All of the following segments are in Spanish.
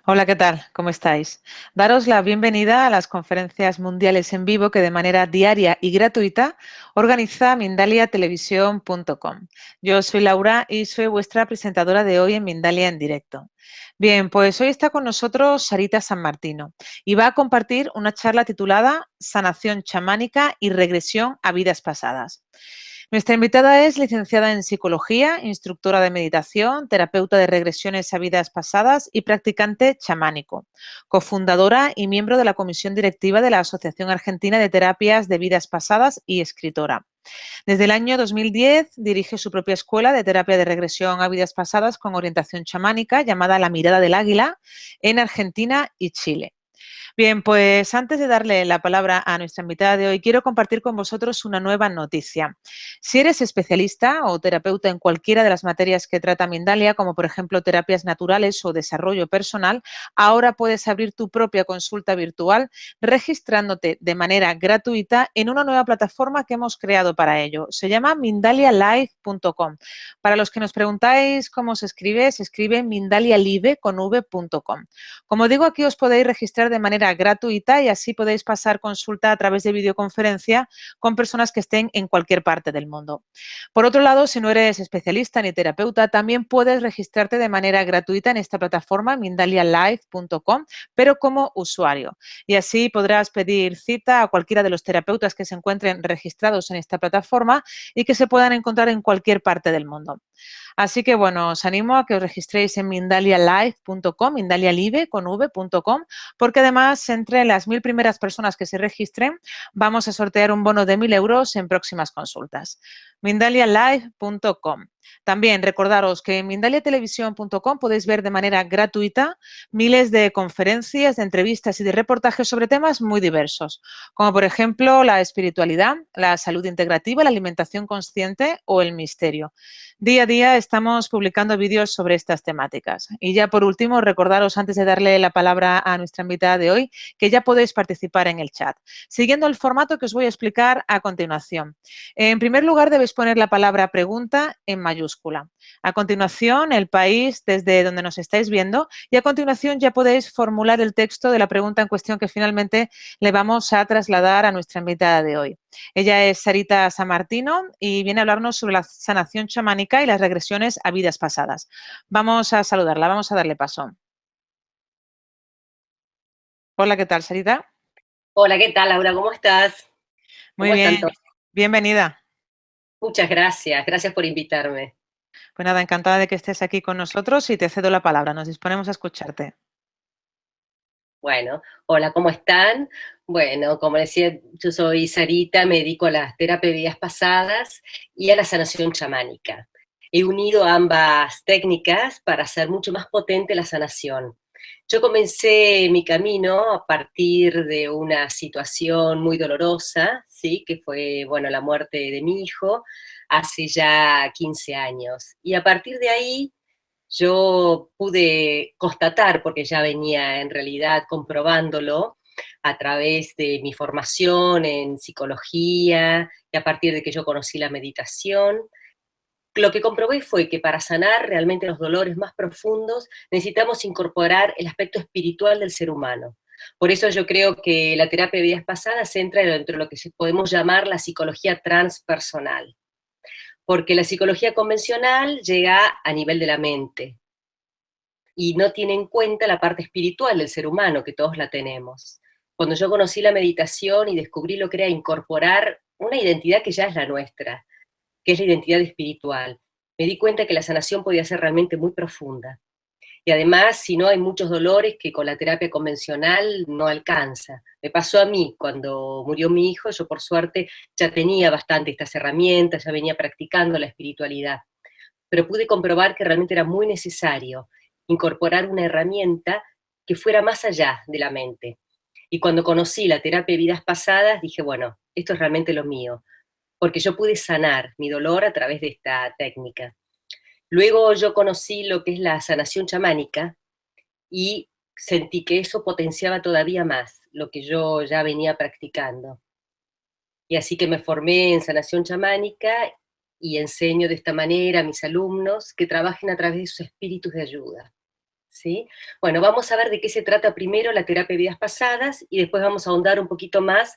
Hola, ¿qué tal? ¿Cómo estáis? Daros la bienvenida a las conferencias mundiales en vivo que de manera diaria y gratuita organiza mindaliatelevisión.com. Yo soy Laura y soy vuestra presentadora de hoy en Mindalia en directo. Bien, pues hoy está con nosotros Sarita San Martino y va a compartir una charla titulada Sanación chamánica y regresión a vidas pasadas. Nuestra invitada es licenciada en psicología, instructora de meditación, terapeuta de regresiones a vidas pasadas y practicante chamánico, cofundadora y miembro de la comisión directiva de la Asociación Argentina de Terapias de Vidas Pasadas y escritora. Desde el año 2010 dirige su propia escuela de terapia de regresión a vidas pasadas con orientación chamánica llamada La Mirada del Águila en Argentina y Chile. Bien, pues antes de darle la palabra a nuestra invitada de hoy, quiero compartir con vosotros una nueva noticia. Si eres especialista o terapeuta en cualquiera de las materias que trata Mindalia, como por ejemplo terapias naturales o desarrollo personal, ahora puedes abrir tu propia consulta virtual registrándote de manera gratuita en una nueva plataforma que hemos creado para ello. Se llama mindalialive.com. Para los que nos preguntáis cómo se escribe mindalialive con v.com. Como digo, aquí os podéis registrar de manera gratuita y así podéis pasar consulta a través de videoconferencia con personas que estén en cualquier parte del mundo. Por otro lado, si no eres especialista ni terapeuta, también puedes registrarte de manera gratuita en esta plataforma mindalialive.com, pero como usuario. Y así podrás pedir cita a cualquiera de los terapeutas que se encuentren registrados en esta plataforma y que se puedan encontrar en cualquier parte del mundo. Así que bueno, os animo a que os registréis en mindalialive.com, mindalialive con v.com, porque además entre las 1000 primeras personas que se registren vamos a sortear un bono de 1000 euros en próximas consultas. mindalialive.com. También recordaros que en mindaliatelevisión.com podéis ver de manera gratuita miles de conferencias, de entrevistas y de reportajes sobre temas muy diversos, como por ejemplo la espiritualidad, la salud integrativa, la alimentación consciente o el misterio. Día a día estamos publicando vídeos sobre estas temáticas. Y ya por último, recordaros antes de darle la palabra a nuestra invitada de hoy, que ya podéis participar en el chat, siguiendo el formato que os voy a explicar a continuación. En primer lugar, debéis poner la palabra pregunta en mayúscula. A continuación, el país desde donde nos estáis viendo y a continuación ya podéis formular el texto de la pregunta en cuestión que finalmente le vamos a trasladar a nuestra invitada de hoy. Ella es Sarita San Martino y viene a hablarnos sobre la sanación chamánica y las regresiones a vidas pasadas. Vamos a saludarla, vamos a darle paso. Hola, ¿qué tal, Sarita? Hola, ¿qué tal, Laura? ¿Cómo estás? Muy ¿Cómo bien, están todos? bienvenida. Muchas gracias, gracias por invitarme. Pues nada, encantada de que estés aquí con nosotros y te cedo la palabra. Nos disponemos a escucharte. Bueno, hola, ¿cómo están? Bueno, como decía, yo soy Sarita, me dedico a las terapias de vidas pasadas y a la sanación chamánica. He unido ambas técnicas para hacer mucho más potente la sanación. Yo comencé mi camino a partir de una situación muy dolorosa, ¿sí? Que fue, bueno, la muerte de mi hijo hace ya 15 años. Y a partir de ahí yo pude constatar, porque ya venía en realidad comprobándolo a través de mi formación en psicología y a partir de que yo conocí la meditación, lo que comprobé fue que para sanar realmente los dolores más profundos necesitamos incorporar el aspecto espiritual del ser humano. Por eso yo creo que la terapia de vidas pasadas entra dentro de lo que podemos llamar la psicología transpersonal, porque la psicología convencional llega a nivel de la mente, y no tiene en cuenta la parte espiritual del ser humano, que todos la tenemos. Cuando yo conocí la meditación y descubrí lo que era incorporar una identidad que ya es la nuestra, que es la identidad espiritual, me di cuenta que la sanación podía ser realmente muy profunda. Y además, si no, hay muchos dolores que con la terapia convencional no alcanza. Me pasó a mí, cuando murió mi hijo, yo por suerte ya tenía bastante estas herramientas, ya venía practicando la espiritualidad, pero pude comprobar que realmente era muy necesario incorporar una herramienta que fuera más allá de la mente. Y cuando conocí la terapia de vidas pasadas, dije, bueno, esto es realmente lo mío, porque yo pude sanar mi dolor a través de esta técnica. Luego yo conocí lo que es la sanación chamánica y sentí que eso potenciaba todavía más lo que yo ya venía practicando. Y así que me formé en sanación chamánica y enseño de esta manera a mis alumnos que trabajen a través de sus espíritus de ayuda. ¿sí? Bueno, vamos a ver de qué se trata primero la terapia de vidas pasadas y después vamos a ahondar un poquito más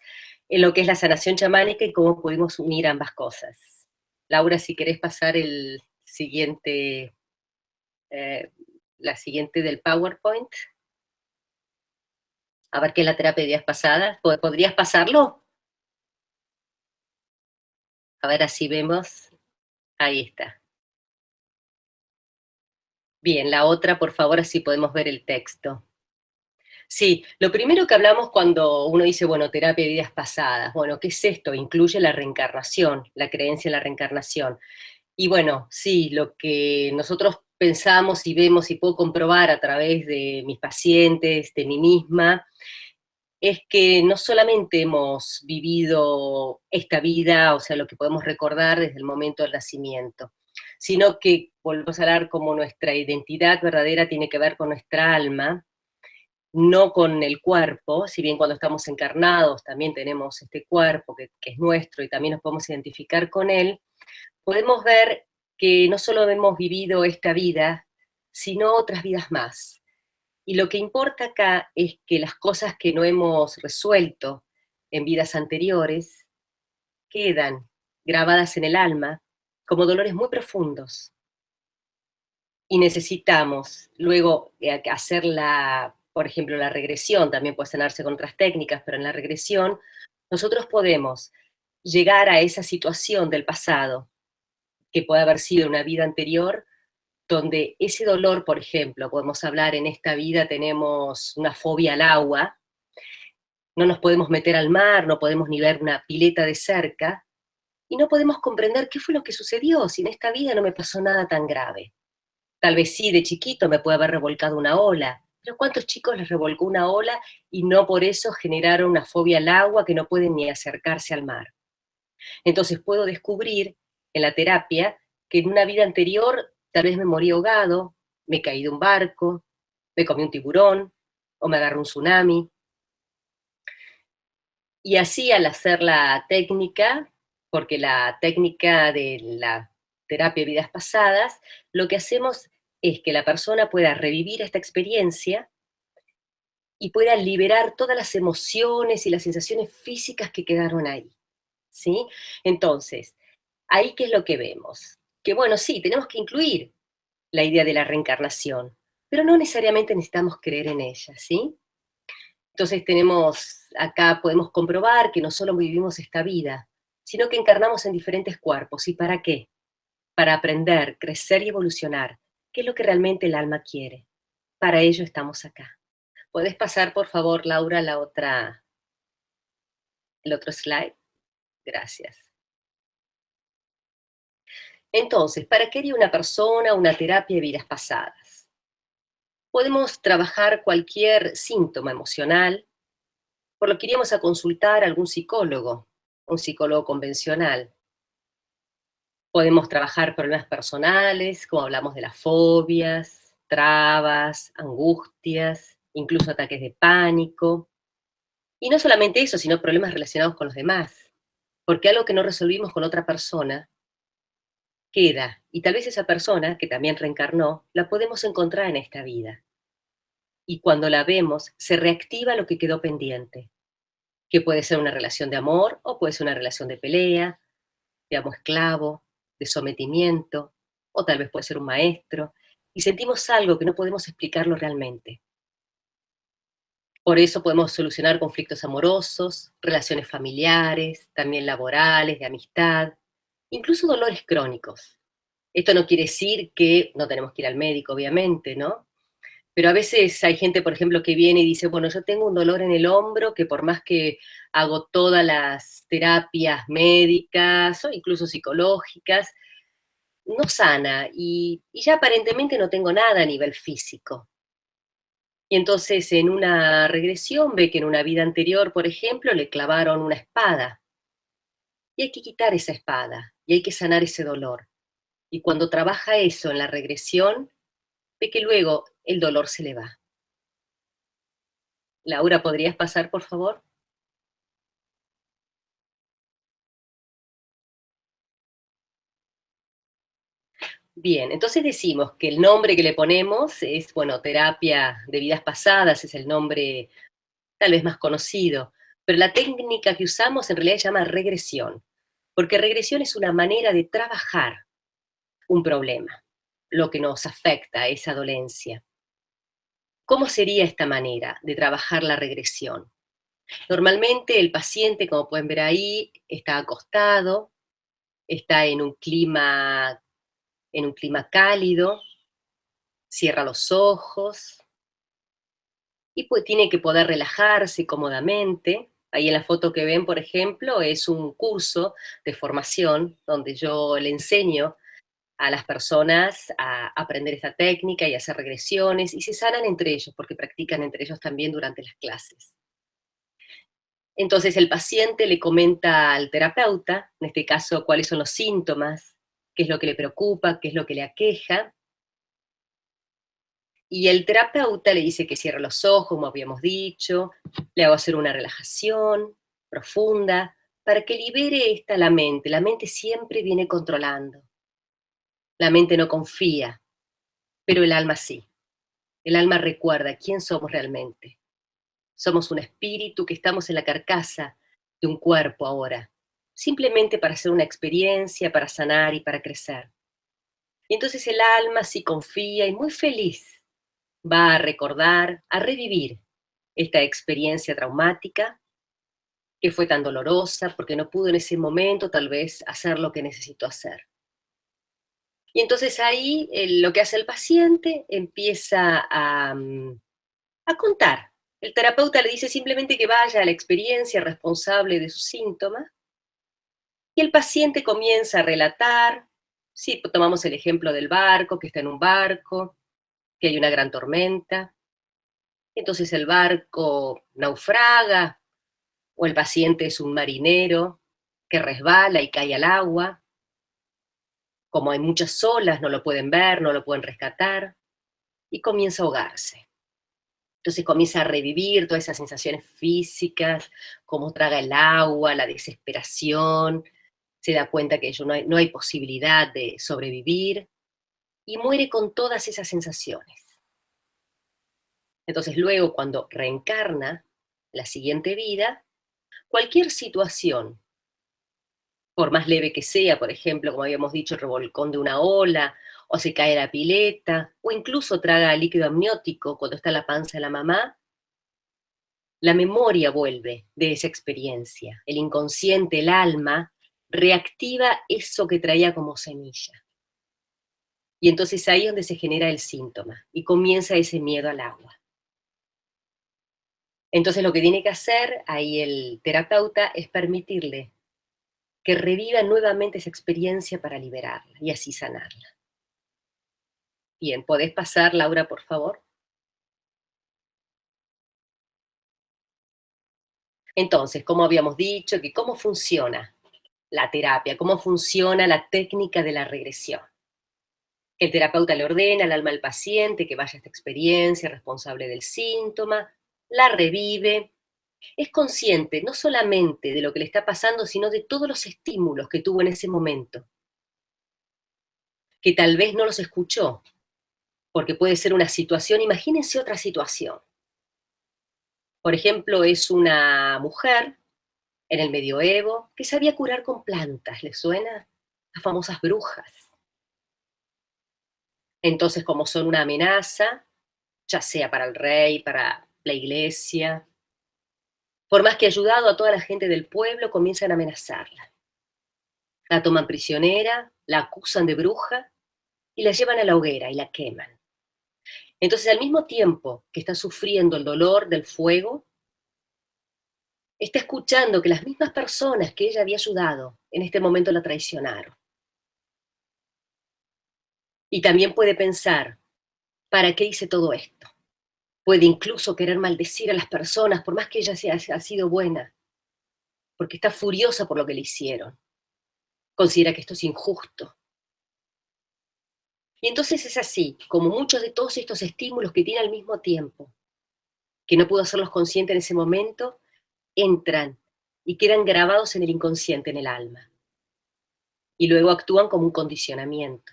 en lo que es la sanación chamánica y cómo pudimos unir ambas cosas. Laura, si querés pasar el siguiente, la siguiente del PowerPoint, a ver qué es la terapia de vidas pasadas. ¿Podrías pasarlo? A ver, así vemos. Ahí está. Bien, la otra, por favor, así podemos ver el texto. Sí, lo primero que hablamos cuando uno dice, bueno, terapia de vidas pasadas, bueno, ¿qué es esto? Incluye la reencarnación, la creencia en la reencarnación. Y bueno, sí, lo que nosotros pensamos y vemos y puedo comprobar a través de mis pacientes, de mí misma, es que no solamente hemos vivido esta vida, o sea, lo que podemos recordar desde el momento del nacimiento, sino que volvemos a hablar como nuestra identidad verdadera tiene que ver con nuestra alma, no con el cuerpo, si bien cuando estamos encarnados también tenemos este cuerpo que es nuestro y también nos podemos identificar con él, podemos ver que no solo hemos vivido esta vida, sino otras vidas más. Y lo que importa acá es que las cosas que no hemos resuelto en vidas anteriores quedan grabadas en el alma como dolores muy profundos. Y necesitamos luego hacer por ejemplo, la regresión, también puede sanarse con otras técnicas, pero en la regresión nosotros podemos llegar a esa situación del pasado, que puede haber sido una vida anterior, donde ese dolor, por ejemplo, podemos hablar en esta vida, tenemos una fobia al agua, no nos podemos meter al mar, no podemos ni ver una pileta de cerca, y no podemos comprender qué fue lo que sucedió, si en esta vida no me pasó nada tan grave. Tal vez sí, de chiquito me puede haber revolcado una ola, pero ¿cuántos chicos les revolcó una ola y no por eso generaron una fobia al agua que no pueden ni acercarse al mar? Entonces puedo descubrir en la terapia que en una vida anterior tal vez me morí ahogado, me caí de un barco, me comí un tiburón o me agarró un tsunami. Y así al hacer la técnica, porque la técnica de la terapia de vidas pasadas, lo que hacemos es que la persona pueda revivir esta experiencia y pueda liberar todas las emociones y las sensaciones físicas que quedaron ahí, ¿sí? Entonces, ahí qué es lo que vemos. Que bueno, sí, tenemos que incluir la idea de la reencarnación, pero no necesariamente necesitamos creer en ella, ¿sí? Entonces acá podemos comprobar que no solo vivimos esta vida, sino que encarnamos en diferentes cuerpos. ¿Y para qué? Para aprender, crecer y evolucionar, que es lo que realmente el alma quiere. Para ello estamos acá. ¿Puedes pasar, por favor, Laura, el otro slide? Gracias. Entonces, ¿para qué haría una persona una terapia de vidas pasadas? Podemos trabajar cualquier síntoma emocional, por lo que iríamos a consultar a algún psicólogo, un psicólogo convencional. Podemos trabajar problemas personales, como hablamos de las fobias, trabas, angustias, incluso ataques de pánico. Y no solamente eso, sino problemas relacionados con los demás. Porque algo que no resolvimos con otra persona queda. Y tal vez esa persona, que también reencarnó, la podemos encontrar en esta vida. Y cuando la vemos, se reactiva lo que quedó pendiente. Que puede ser una relación de amor o puede ser una relación de pelea, de amo esclavo, de sometimiento, o tal vez puede ser un maestro, y sentimos algo que no podemos explicarlo realmente. Por eso podemos solucionar conflictos amorosos, relaciones familiares, también laborales, de amistad, incluso dolores crónicos. Esto no quiere decir que no tenemos que ir al médico, obviamente, ¿no? Pero a veces hay gente, por ejemplo, que viene y dice, bueno, yo tengo un dolor en el hombro que por más que hago todas las terapias médicas o incluso psicológicas, no sana y ya aparentemente no tengo nada a nivel físico. Y entonces en una regresión ve que en una vida anterior, por ejemplo, le clavaron una espada. Y hay que quitar esa espada y hay que sanar ese dolor. Y cuando trabaja eso en la regresión, ve que luego el dolor se le va. Laura, ¿podrías pasar, por favor? Bien, entonces decimos que el nombre que le ponemos es, bueno, terapia de vidas pasadas, es el nombre tal vez más conocido, pero la técnica que usamos en realidad se llama regresión, porque regresión es una manera de trabajar un problema, lo que nos afecta, esa dolencia. ¿Cómo sería esta manera de trabajar la regresión? Normalmente el paciente, como pueden ver ahí, está acostado, está en un clima cálido, cierra los ojos y pues tiene que poder relajarse cómodamente. Ahí en la foto que ven, por ejemplo, es un curso de formación donde yo le enseño a las personas a aprender esta técnica y hacer regresiones y se sanan entre ellos porque practican entre ellos también durante las clases. Entonces el paciente le comenta al terapeuta, en este caso, cuáles son los síntomas, qué es lo que le preocupa, qué es lo que le aqueja, y el terapeuta le dice que cierre los ojos, como habíamos dicho, le hago hacer una relajación profunda para que libere esta la mente. La mente siempre viene controlando. La mente no confía, pero el alma sí. El alma recuerda quién somos realmente. Somos un espíritu que estamos en la carcasa de un cuerpo ahora, simplemente para hacer una experiencia, para sanar y para crecer. Y entonces el alma sí confía y muy feliz va a recordar, a revivir esta experiencia traumática que fue tan dolorosa porque no pudo en ese momento tal vez hacer lo que necesitó hacer. Y entonces ahí lo que hace el paciente empieza a contar. El terapeuta le dice simplemente que vaya a la experiencia responsable de sus síntomas y el paciente comienza a relatar. Si tomamos el ejemplo del barco, que está en un barco, que hay una gran tormenta, entonces el barco naufraga o el paciente es un marinero que resbala y cae al agua. Como hay muchas olas, no lo pueden ver, no lo pueden rescatar y comienza a ahogarse. Entonces comienza a revivir todas esas sensaciones físicas, cómo traga el agua, la desesperación, se da cuenta que no hay posibilidad de sobrevivir y muere con todas esas sensaciones. Entonces luego cuando reencarna la siguiente vida, cualquier situación, por más leve que sea, por ejemplo, como habíamos dicho, el revolcón de una ola, o se cae la pileta, o incluso traga líquido amniótico cuando está en la panza de la mamá, la memoria vuelve de esa experiencia. El inconsciente, el alma, reactiva eso que traía como semilla. Y entonces ahí es donde se genera el síntoma y comienza ese miedo al agua. Entonces lo que tiene que hacer ahí el terapeuta es permitirle que reviva nuevamente esa experiencia para liberarla y así sanarla. Bien, ¿podés pasar, Laura, por favor? Entonces, como habíamos dicho, que cómo funciona la terapia, cómo funciona la técnica de la regresión. El terapeuta le ordena al alma al paciente que vaya a esta experiencia responsable del síntoma, la revive, es consciente no solamente de lo que le está pasando, sino de todos los estímulos que tuvo en ese momento, que tal vez no los escuchó, porque puede ser una situación, imagínense otra situación. Por ejemplo, es una mujer en el medioevo que sabía curar con plantas, ¿les suena? Las famosas brujas. Entonces, como son una amenaza, ya sea para el rey, para la iglesia, por más que ha ayudado a toda la gente del pueblo, comienzan a amenazarla. La toman prisionera, la acusan de bruja y la llevan a la hoguera y la queman. Entonces, al mismo tiempo que está sufriendo el dolor del fuego, está escuchando que las mismas personas que ella había ayudado en este momento la traicionaron. Y también puede pensar, ¿para qué hice todo esto? Puede incluso querer maldecir a las personas, por más que ella ha sido buena, porque está furiosa por lo que le hicieron. Considera que esto es injusto. Y entonces es así, como muchos de todos estos estímulos que tiene al mismo tiempo, que no pudo hacerlos conscientes en ese momento, entran y quedan grabados en el inconsciente, en el alma. Y luego actúan como un condicionamiento.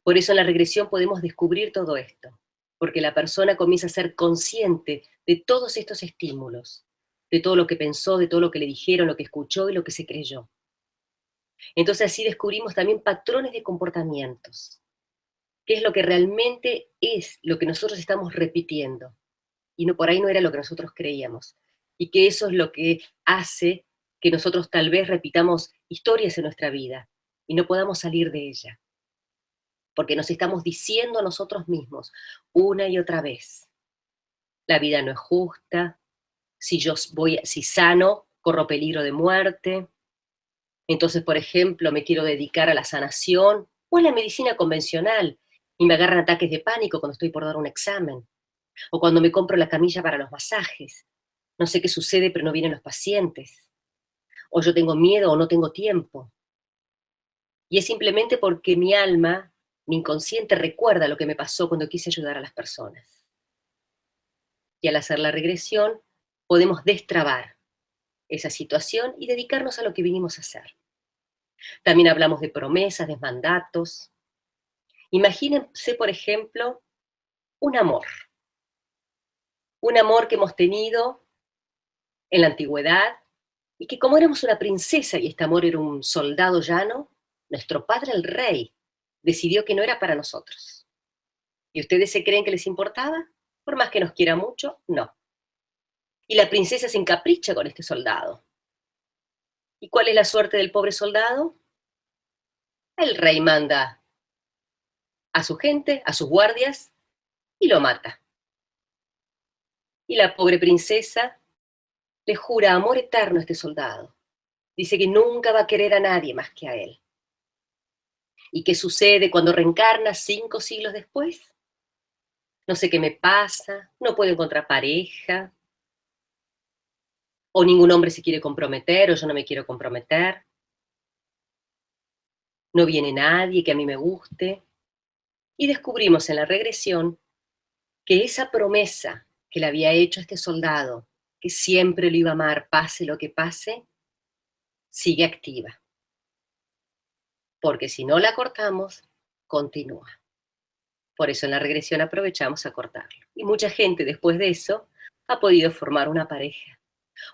Por eso en la regresión podemos descubrir todo esto, porque la persona comienza a ser consciente de todos estos estímulos, de todo lo que pensó, de todo lo que le dijeron, lo que escuchó y lo que se creyó. Entonces así descubrimos también patrones de comportamientos, qué es lo que realmente es lo que nosotros estamos repitiendo, y no, por ahí no era lo que nosotros creíamos, y que eso es lo que hace que nosotros tal vez repitamos historias en nuestra vida y no podamos salir de ella, porque nos estamos diciendo a nosotros mismos una y otra vez, la vida no es justa, si sano, corro peligro de muerte, entonces, por ejemplo, me quiero dedicar a la sanación o a la medicina convencional y me agarran ataques de pánico cuando estoy por dar un examen, o cuando me compro la camilla para los masajes. No sé qué sucede, pero no vienen los pacientes. O yo tengo miedo o no tengo tiempo. Y es simplemente porque mi alma, mi inconsciente, recuerda lo que me pasó cuando quise ayudar a las personas. Y al hacer la regresión, podemos destrabar esa situación y dedicarnos a lo que vinimos a hacer. También hablamos de promesas, de mandatos. Imagínense, por ejemplo, un amor que hemos tenido en la antigüedad, y que como éramos una princesa y este amor era un soldado llano, nuestro padre el rey decidió que no era para nosotros. ¿Y ustedes se creen que les importaba? Por más que nos quiera mucho, no. Y la princesa se encapricha con este soldado. ¿Y cuál es la suerte del pobre soldado? El rey manda a su gente, a sus guardias, y lo mata. Y la pobre princesa le jura amor eterno a este soldado. Dice que nunca va a querer a nadie más que a él. ¿Y qué sucede cuando reencarna 5 siglos después? No sé qué me pasa, no puedo encontrar pareja, o ningún hombre se quiere comprometer, o yo no me quiero comprometer, no viene nadie que a mí me guste. Y descubrimos en la regresión que esa promesa que le había hecho a este soldado, que siempre lo iba a amar, pase lo que pase, sigue activa. Porque si no la cortamos, continúa. Por eso en la regresión aprovechamos a cortarlo. Y mucha gente después de eso ha podido formar una pareja.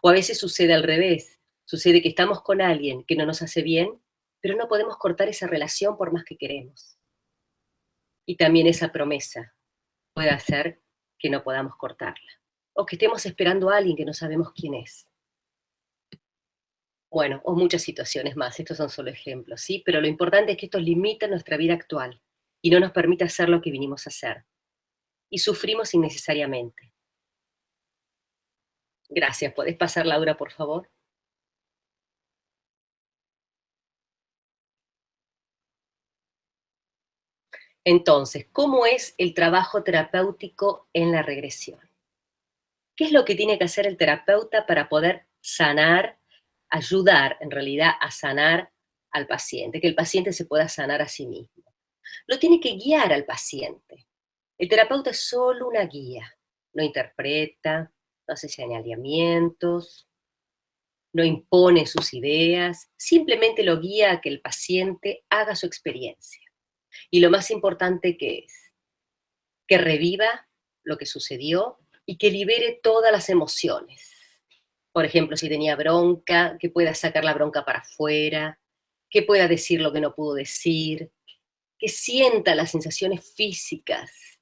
O a veces sucede al revés. Sucede que estamos con alguien que no nos hace bien, pero no podemos cortar esa relación por más que queremos. Y también esa promesa puede hacer que no podamos cortarla. O que estemos esperando a alguien que no sabemos quién es. Bueno, o muchas situaciones más. Estos son solo ejemplos, ¿sí? Pero lo importante es que esto limita nuestra vida actual y no nos permite hacer lo que vinimos a hacer. Y sufrimos innecesariamente. Gracias. ¿Podés pasar, Laura, por favor? Entonces, ¿cómo es el trabajo terapéutico en la regresión? ¿Qué es lo que tiene que hacer el terapeuta para poder sanar, ayudar en realidad a sanar al paciente, que el paciente se pueda sanar a sí mismo? Lo tiene que guiar al paciente. El terapeuta es solo una guía, no interpreta, no hace señalamientos, no impone sus ideas, simplemente lo guía a que el paciente haga su experiencia. Y lo más importante que es, que reviva lo que sucedió y que libere todas las emociones. Por ejemplo, si tenía bronca, que pueda sacar la bronca para afuera, que pueda decir lo que no pudo decir, que sienta las sensaciones físicas.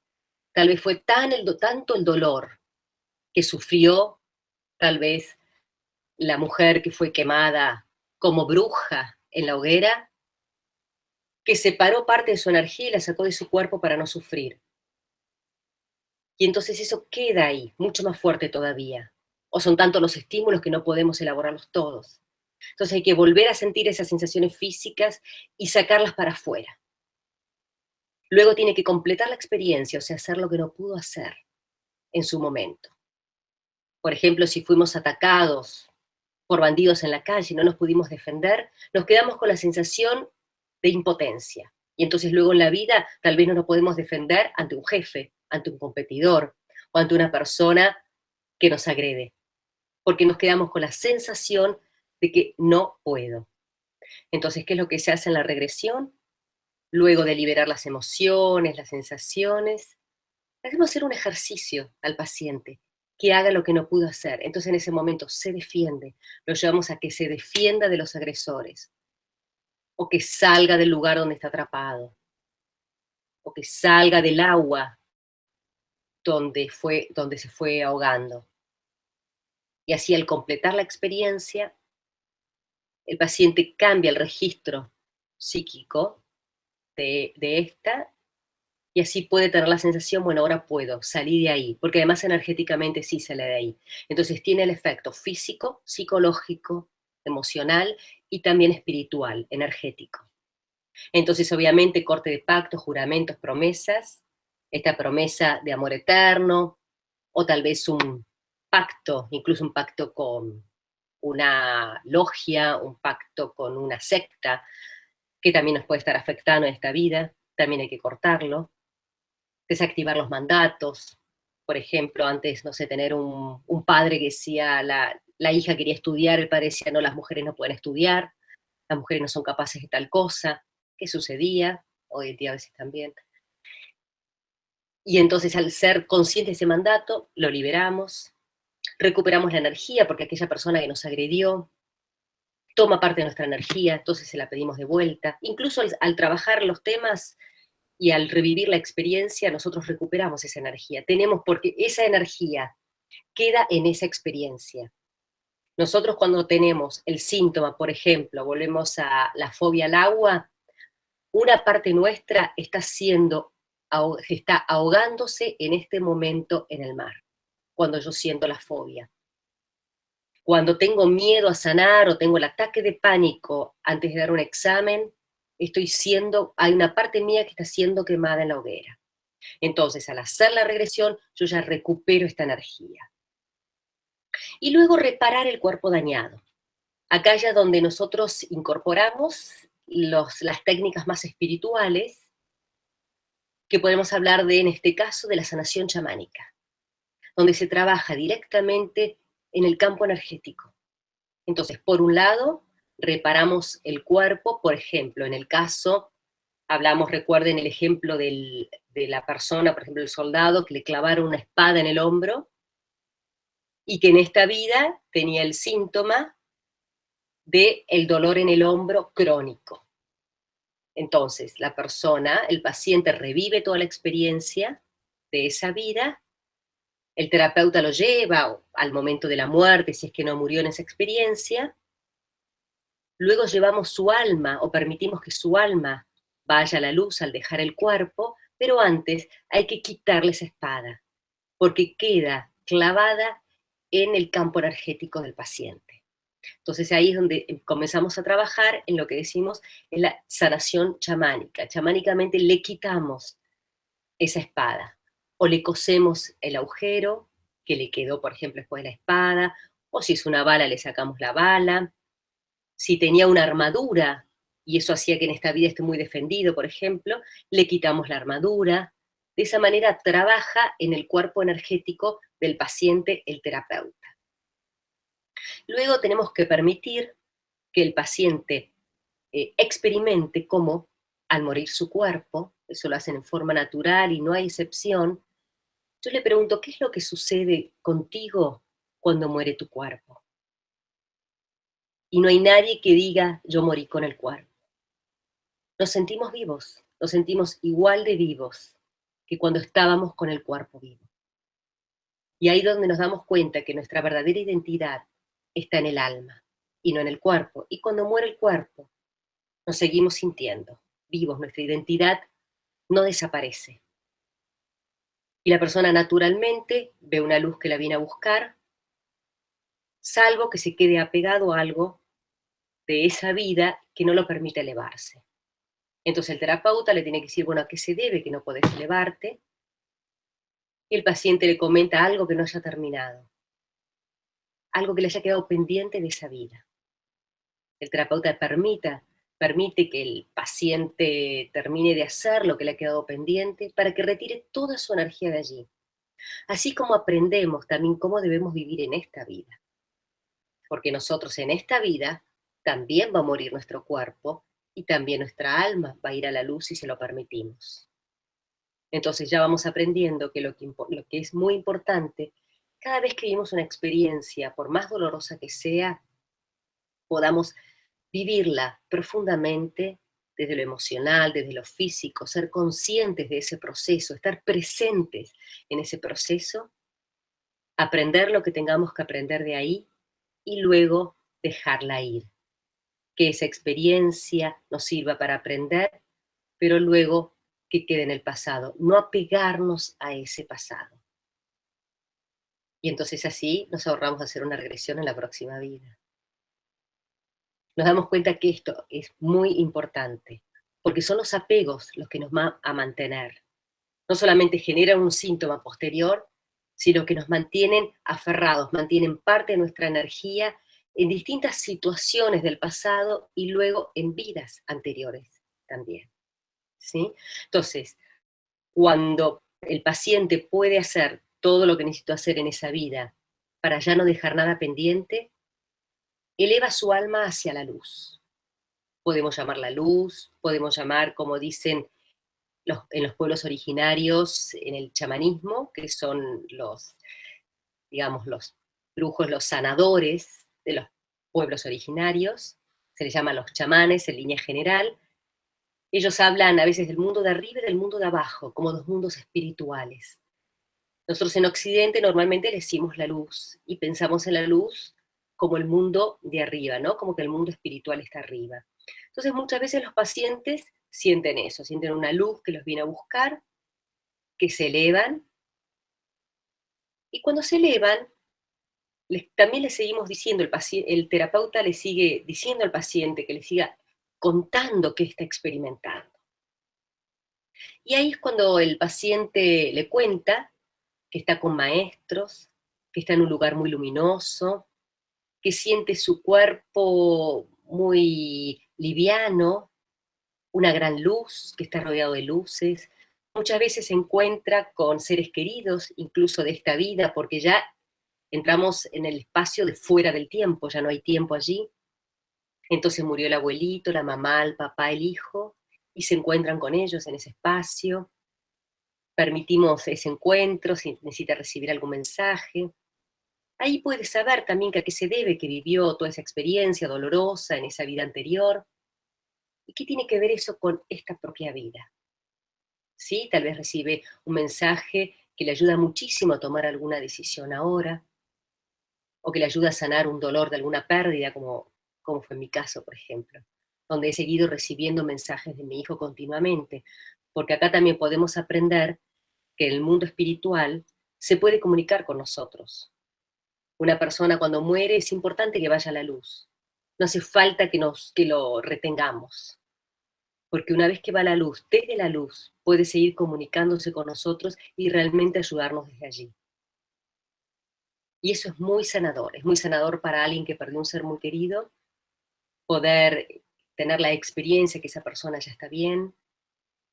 Tal vez fue tanto el dolor que sufrió, tal vez la mujer que fue quemada como bruja en la hoguera, que separó parte de su energía y la sacó de su cuerpo para no sufrir. Y entonces eso queda ahí, mucho más fuerte todavía. O son tantos los estímulos que no podemos elaborarlos todos. Entonces hay que volver a sentir esas sensaciones físicas y sacarlas para afuera. Luego tiene que completar la experiencia, o sea, hacer lo que no pudo hacer en su momento. Por ejemplo, si fuimos atacados por bandidos en la calle y no nos pudimos defender, nos quedamos con la sensación de impotencia. Y entonces luego en la vida tal vez no nos podemos defender ante un jefe, ante un competidor o ante una persona que nos agrede, porque nos quedamos con la sensación de que no puedo. Entonces, ¿qué es lo que se hace en la regresión? Luego de liberar las emociones, las sensaciones, hacemos hacer un ejercicio al paciente, que haga lo que no pudo hacer. Entonces en ese momento se defiende, lo llevamos a que se defienda de los agresores, o que salga del lugar donde está atrapado, o que salga del agua donde se fue ahogando. Y así al completar la experiencia, el paciente cambia el registro psíquico de esta, y así puede tener la sensación, bueno, ahora puedo salir de ahí, porque además energéticamente sí sale de ahí. Entonces tiene el efecto físico, psicológico, emocional y también espiritual, energético. Entonces, obviamente, corte de pactos, juramentos, promesas, esta promesa de amor eterno, o tal vez un pacto, incluso un pacto con una logia, un pacto con una secta, que también nos puede estar afectando en esta vida, también hay que cortarlo. Desactivar los mandatos, por ejemplo, antes, no sé, tener un padre que decía, la hija quería estudiar, el padre decía, no, las mujeres no pueden estudiar, las mujeres no son capaces de tal cosa, ¿qué sucedía? Hoy en día a veces también. Y entonces al ser consciente de ese mandato, lo liberamos, recuperamos la energía porque aquella persona que nos agredió toma parte de nuestra energía, entonces se la pedimos de vuelta. Incluso al trabajar los temas y al revivir la experiencia, nosotros recuperamos esa energía. Tenemos, porque esa energía queda en esa experiencia. Nosotros cuando tenemos el síntoma, por ejemplo, volvemos a la fobia al agua, una parte nuestra está ahogándose en este momento en el mar, cuando yo siento la fobia. Cuando tengo miedo a sanar o tengo el ataque de pánico antes de dar un examen, hay una parte mía que está siendo quemada en la hoguera. Entonces, al hacer la regresión, yo ya recupero esta energía. Y luego reparar el cuerpo dañado. Acá ya donde nosotros incorporamos las técnicas más espirituales, que podemos hablar en este caso, de la sanación chamánica, donde se trabaja directamente en el campo energético. Entonces, por un lado, reparamos el cuerpo, por ejemplo, en el caso, recuerden el ejemplo de la persona, por ejemplo, el soldado, que le clavaron una espada en el hombro, y que en esta vida tenía el síntoma del dolor en el hombro crónico. Entonces, el paciente revive toda la experiencia de esa vida, el terapeuta lo lleva al momento de la muerte, si es que no murió en esa experiencia, luego llevamos su alma, o permitimos que su alma vaya a la luz al dejar el cuerpo, pero antes hay que quitarle esa espada, porque queda clavada en el campo energético del paciente. Entonces ahí es donde comenzamos a trabajar en lo que decimos en la sanación chamánica. Chamánicamente le quitamos esa espada, o le cosemos el agujero que le quedó, por ejemplo, después de la espada, o si es una bala, le sacamos la bala. Si tenía una armadura, y eso hacía que en esta vida esté muy defendido, por ejemplo, le quitamos la armadura. De esa manera trabaja en el cuerpo energético del paciente el terapeuta. Luego tenemos que permitir que el paciente experimente cómo, al morir su cuerpo, eso lo hacen en forma natural y no hay excepción, yo le pregunto, ¿qué es lo que sucede contigo cuando muere tu cuerpo? Y no hay nadie que diga, yo morí con el cuerpo. Nos sentimos vivos, nos sentimos igual de vivos que cuando estábamos con el cuerpo vivo. Y ahí es donde nos damos cuenta que nuestra verdadera identidad está en el alma y no en el cuerpo. Y cuando muere el cuerpo, nos seguimos sintiendo vivos, nuestra identidad no desaparece. Y la persona naturalmente ve una luz que la viene a buscar, salvo que se quede apegado a algo de esa vida que no lo permite elevarse. Entonces el terapeuta le tiene que decir, bueno, ¿a qué se debe que no podés elevarte? Y el paciente le comenta algo que no haya terminado, algo que le haya quedado pendiente de esa vida. El terapeuta permite que el paciente termine de hacer lo que le ha quedado pendiente para que retire toda su energía de allí. Así como aprendemos también cómo debemos vivir en esta vida. Porque nosotros en esta vida también va a morir nuestro cuerpo y también nuestra alma va a ir a la luz si se lo permitimos. Entonces ya vamos aprendiendo que lo que es muy importante, cada vez que vivimos una experiencia, por más dolorosa que sea, podamos vivirla profundamente desde lo emocional, desde lo físico, ser conscientes de ese proceso, estar presentes en ese proceso, aprender lo que tengamos que aprender de ahí y luego dejarla ir. Que esa experiencia nos sirva para aprender, pero luego que quede en el pasado, no apegarnos a ese pasado. Y entonces así nos ahorramos hacer una regresión en la próxima vida. Nos damos cuenta que esto es muy importante, porque son los apegos los que nos van a mantener. No solamente generan un síntoma posterior, sino que nos mantienen aferrados, mantienen parte de nuestra energía en distintas situaciones del pasado y luego en vidas anteriores también. ¿Sí? Entonces, cuando el paciente puede hacer todo lo que necesitó hacer en esa vida para ya no dejar nada pendiente, eleva su alma hacia la luz. Podemos llamar la luz, podemos llamar, como dicen en los pueblos originarios, en el chamanismo, que son los, digamos, los brujos, los sanadores de los pueblos originarios, se les llama los chamanes en línea general. Ellos hablan a veces del mundo de arriba y del mundo de abajo, como dos mundos espirituales. Nosotros en Occidente normalmente le decimos la luz y pensamos en la luz como el mundo de arriba, ¿no? Como que el mundo espiritual está arriba. Entonces muchas veces los pacientes sienten eso, sienten una luz que los viene a buscar, que se elevan, y cuando se elevan, también le seguimos diciendo, el terapeuta le sigue diciendo al paciente que le siga contando qué está experimentando. Y ahí es cuando el paciente le cuenta que está con maestros, que está en un lugar muy luminoso, que siente su cuerpo muy liviano, una gran luz, que está rodeado de luces. Muchas veces se encuentra con seres queridos, incluso de esta vida, porque ya entramos en el espacio de fuera del tiempo, ya no hay tiempo allí. Entonces murió el abuelito, la mamá, el papá, el hijo, y se encuentran con ellos en ese espacio. Permitimos ese encuentro, si necesita recibir algún mensaje. Ahí puede saber también que a qué se debe que vivió toda esa experiencia dolorosa en esa vida anterior, y qué tiene que ver eso con esta propia vida. ¿Sí? Tal vez recibe un mensaje que le ayuda muchísimo a tomar alguna decisión ahora, o que le ayuda a sanar un dolor de alguna pérdida, como fue en mi caso, por ejemplo, donde he seguido recibiendo mensajes de mi hijo continuamente, porque acá también podemos aprender que el mundo espiritual se puede comunicar con nosotros. Una persona cuando muere es importante que vaya a la luz. No hace falta que lo retengamos, porque una vez que va a la luz, desde la luz, puede seguir comunicándose con nosotros y realmente ayudarnos desde allí. Y eso es muy sanador para alguien que perdió un ser muy querido, poder tener la experiencia que esa persona ya está bien,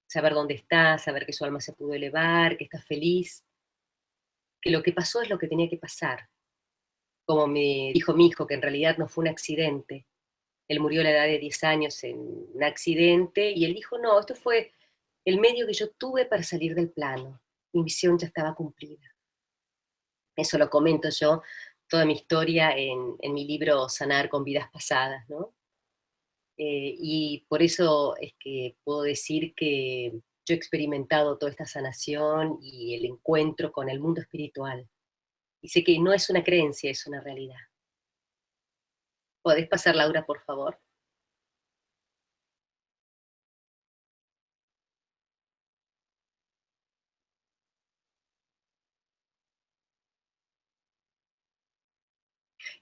saber dónde está, saber que su alma se pudo elevar, que está feliz, que lo que pasó es lo que tenía que pasar. Como me dijo mi hijo, que en realidad no fue un accidente. Él murió a la edad de 10 años en un accidente y él dijo, no, esto fue el medio que yo tuve para salir del plano. Mi misión ya estaba cumplida. Eso lo comento yo, toda mi historia en mi libro Sanar con vidas pasadas, ¿no? Y por eso es que puedo decir que yo he experimentado toda esta sanación y el encuentro con el mundo espiritual. Y sé que no es una creencia, es una realidad. ¿Podés pasar, Laura, por favor?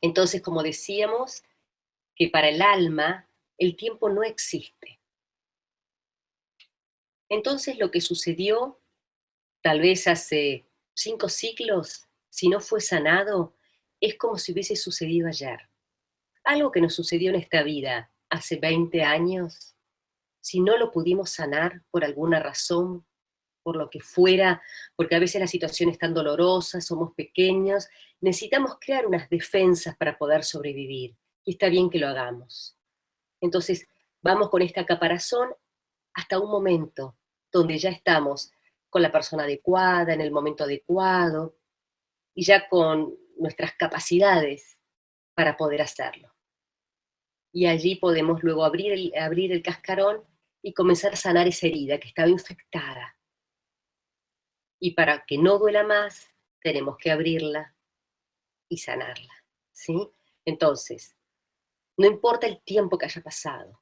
Entonces, como decíamos, que para el alma el tiempo no existe. Entonces, lo que sucedió tal vez hace 5 siglos, si no fue sanado, es como si hubiese sucedido ayer. Algo que nos sucedió en esta vida hace 20 años, si no lo pudimos sanar por alguna razón, por lo que fuera, porque a veces la situación es tan dolorosa, somos pequeños, necesitamos crear unas defensas para poder sobrevivir, y está bien que lo hagamos. Entonces, vamos con esta caparazón hasta un momento donde ya estamos con la persona adecuada, en el momento adecuado, y ya con nuestras capacidades para poder hacerlo. Y allí podemos luego abrir el cascarón y comenzar a sanar esa herida que estaba infectada. Y para que no duela más, tenemos que abrirla y sanarla, ¿sí? Entonces, no importa el tiempo que haya pasado,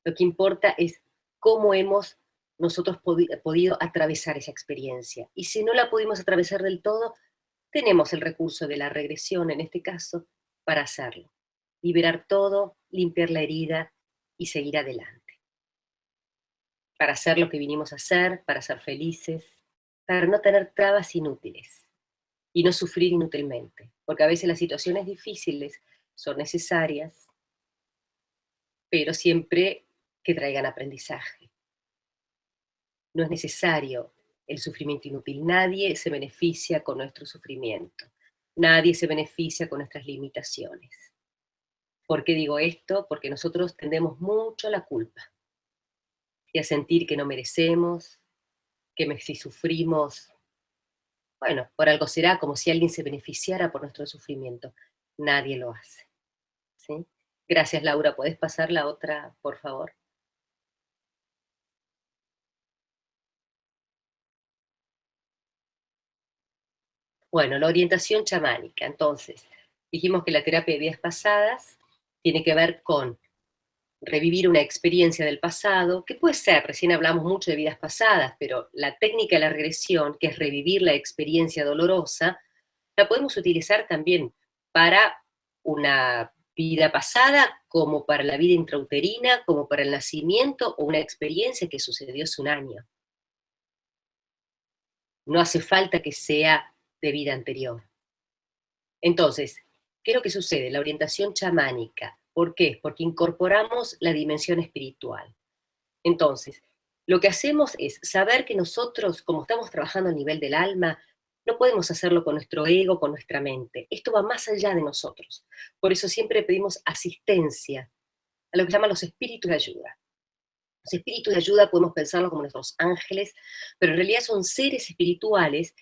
lo que importa es cómo hemos nosotros podido atravesar esa experiencia. Y si no la pudimos atravesar del todo, tenemos el recurso de la regresión, en este caso, para hacerlo. Liberar todo, limpiar la herida y seguir adelante. Para hacer lo que vinimos a hacer, para ser felices, para no tener trabas inútiles y no sufrir inútilmente. Porque a veces las situaciones difíciles son necesarias, pero siempre que traigan aprendizaje. No es necesario el sufrimiento inútil. Nadie se beneficia con nuestro sufrimiento. Nadie se beneficia con nuestras limitaciones. ¿Por qué digo esto? Porque nosotros tendemos mucho a la culpa y a sentir que no merecemos, que si sufrimos, bueno, por algo será, como si alguien se beneficiara por nuestro sufrimiento. Nadie lo hace, ¿sí? Gracias, Laura. ¿Puedes pasar la otra, por favor? Bueno, la orientación chamánica. Entonces, dijimos que la terapia de vidas pasadas tiene que ver con revivir una experiencia del pasado, que puede ser, recién hablamos mucho de vidas pasadas, pero la técnica de la regresión, que es revivir la experiencia dolorosa, la podemos utilizar también para una vida pasada, como para la vida intrauterina, como para el nacimiento o una experiencia que sucedió hace un año. No hace falta que sea de vida anterior. Entonces, ¿qué es lo que sucede? La orientación chamánica. ¿Por qué? Porque incorporamos la dimensión espiritual. Entonces, lo que hacemos es saber que nosotros, como estamos trabajando a nivel del alma, no podemos hacerlo con nuestro ego, con nuestra mente. Esto va más allá de nosotros. Por eso siempre pedimos asistencia a lo que llaman los espíritus de ayuda. Los espíritus de ayuda podemos pensarlos como nuestros ángeles, pero en realidad son seres espirituales.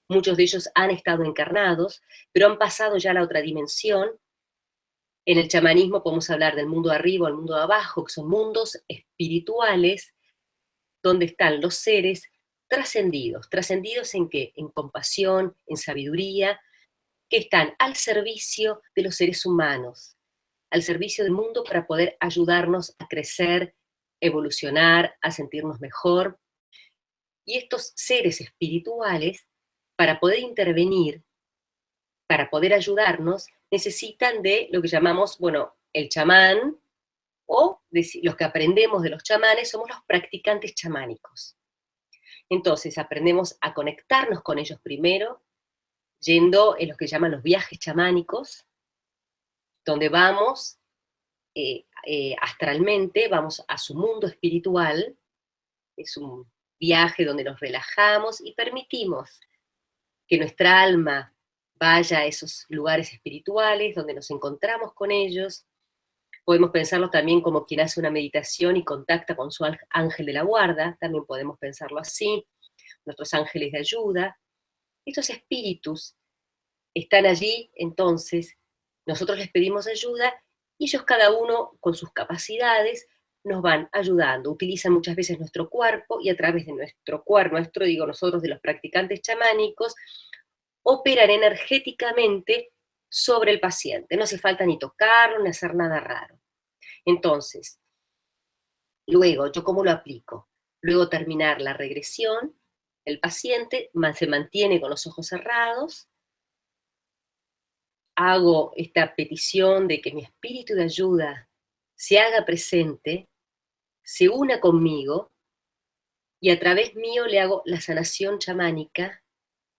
Muchos de ellos han estado encarnados, pero han pasado ya a la otra dimensión. En el chamanismo podemos hablar del mundo de arriba o el mundo de abajo, que son mundos espirituales donde están los seres trascendidos. ¿Trascendidos en qué? En compasión, en sabiduría, que están al servicio de los seres humanos, al servicio del mundo para poder ayudarnos a crecer, evolucionar, a sentirnos mejor. Y estos seres espirituales, para poder intervenir, para poder ayudarnos, necesitan de lo que llamamos, bueno, el chamán, o los que aprendemos de los chamanes somos los practicantes chamánicos. Entonces aprendemos a conectarnos con ellos primero, yendo en los que llaman los viajes chamánicos, donde vamos astralmente, vamos a su mundo espiritual, es un viaje donde nos relajamos y permitimos que nuestra alma vaya a esos lugares espirituales donde nos encontramos con ellos. Podemos pensarlo también como quien hace una meditación y contacta con su ángel de la guarda, también podemos pensarlo así, nuestros ángeles de ayuda. Estos espíritus están allí, entonces nosotros les pedimos ayuda y ellos cada uno con sus capacidades nos van ayudando, utilizan muchas veces nuestro cuerpo y a través de nuestro cuerpo, digo nosotros de los practicantes chamánicos, operan energéticamente sobre el paciente, no hace falta ni tocarlo ni hacer nada raro. Entonces, luego, ¿yo cómo lo aplico? Luego terminar la regresión, el paciente se mantiene con los ojos cerrados, hago esta petición de que mi espíritu de ayuda se haga presente, se una conmigo, y a través mío le hago la sanación chamánica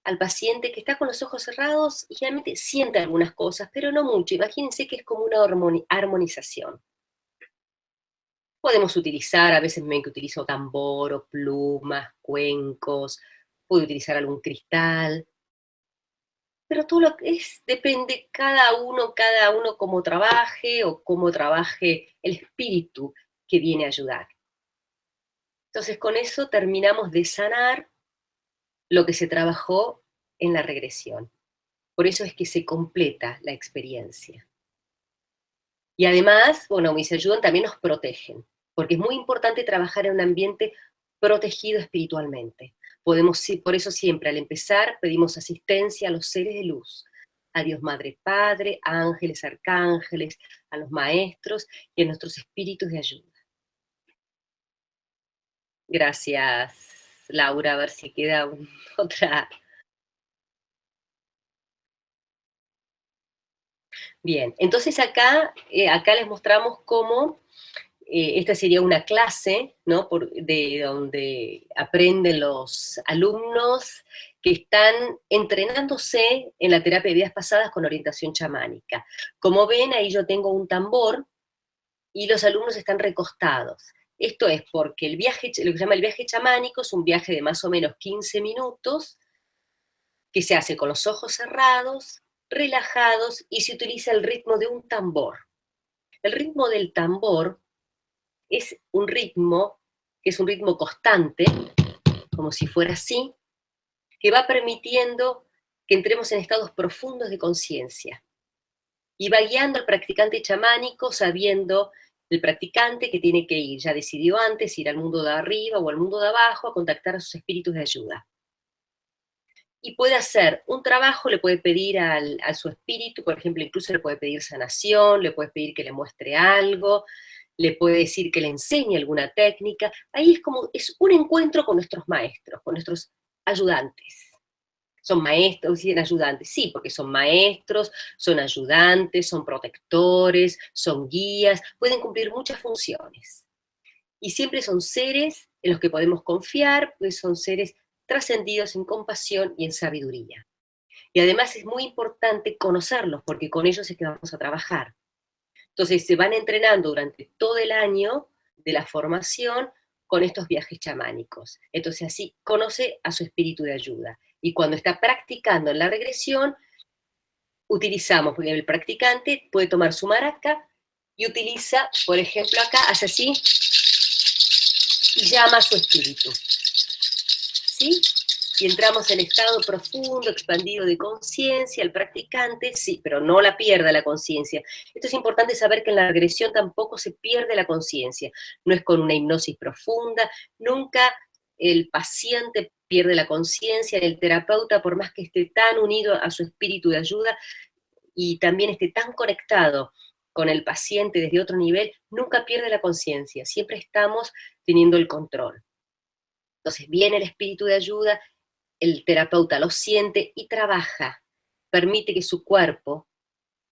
al paciente que está con los ojos cerrados y realmente siente algunas cosas, pero no mucho. Imagínense que es como una armonización. Podemos utilizar, a veces ven que utilizo tambor o plumas, cuencos, puedo utilizar algún cristal. pero todo lo que es, depende cada uno cómo trabaje o cómo trabaje el espíritu que viene a ayudar. Entonces con eso terminamos de sanar lo que se trabajó en la regresión. Por eso es que se completa la experiencia. Y además, bueno, mis ayudan también nos protegen, porque es muy importante trabajar en un ambiente protegido espiritualmente. Por eso siempre al empezar pedimos asistencia a los seres de luz, a Dios Madre Padre, a ángeles, arcángeles, a los maestros y a nuestros espíritus de ayuda. Gracias, Laura, a ver si queda otra. Bien, entonces acá les mostramos cómo esta sería una clase, ¿no? De donde aprenden los alumnos que están entrenándose en la terapia de vidas pasadas con orientación chamánica. Como ven, ahí yo tengo un tambor y los alumnos están recostados. Esto es porque el viaje, lo que se llama el viaje chamánico, es un viaje de más o menos 15 minutos que se hace con los ojos cerrados, relajados, y se utiliza el ritmo de un tambor. El ritmo del tambor es un ritmo que es un ritmo constante, como si fuera así, que va permitiendo que entremos en estados profundos de conciencia. Y va guiando al practicante chamánico sabiendo el practicante que tiene que ir, ya decidió antes, ir al mundo de arriba o al mundo de abajo a contactar a sus espíritus de ayuda. Y puede hacer un trabajo, le puede pedir a su espíritu, por ejemplo, incluso le puede pedir sanación, le puede pedir que le muestre algo, le puede decir que le enseñe alguna técnica. Ahí es un encuentro con nuestros maestros, con nuestros ayudantes. Son maestros, dicen ayudantes, sí, porque son maestros, son ayudantes, son protectores, son guías, pueden cumplir muchas funciones. Y siempre son seres en los que podemos confiar, pues son seres trascendidos en compasión y en sabiduría. Y además es muy importante conocerlos, porque con ellos es que vamos a trabajar. Entonces se van entrenando durante todo el año de la formación con estos viajes chamánicos. Entonces así conoce a su espíritu de ayuda. Y cuando está practicando en la regresión, utilizamos, porque el practicante puede tomar su maraca y utiliza, por ejemplo, acá, hace así, y llama a su espíritu. ¿Sí? Y entramos en estado profundo, expandido de conciencia, el practicante, sí, pero no la pierda la conciencia. Esto es importante saber que en la regresión tampoco se pierde la conciencia. No es con una hipnosis profunda, nunca el paciente pierde la conciencia, el terapeuta, por más que esté tan unido a su espíritu de ayuda y también esté tan conectado con el paciente desde otro nivel, nunca pierde la conciencia, siempre estamos teniendo el control. Entonces viene el espíritu de ayuda, el terapeuta lo siente y trabaja, permite que su cuerpo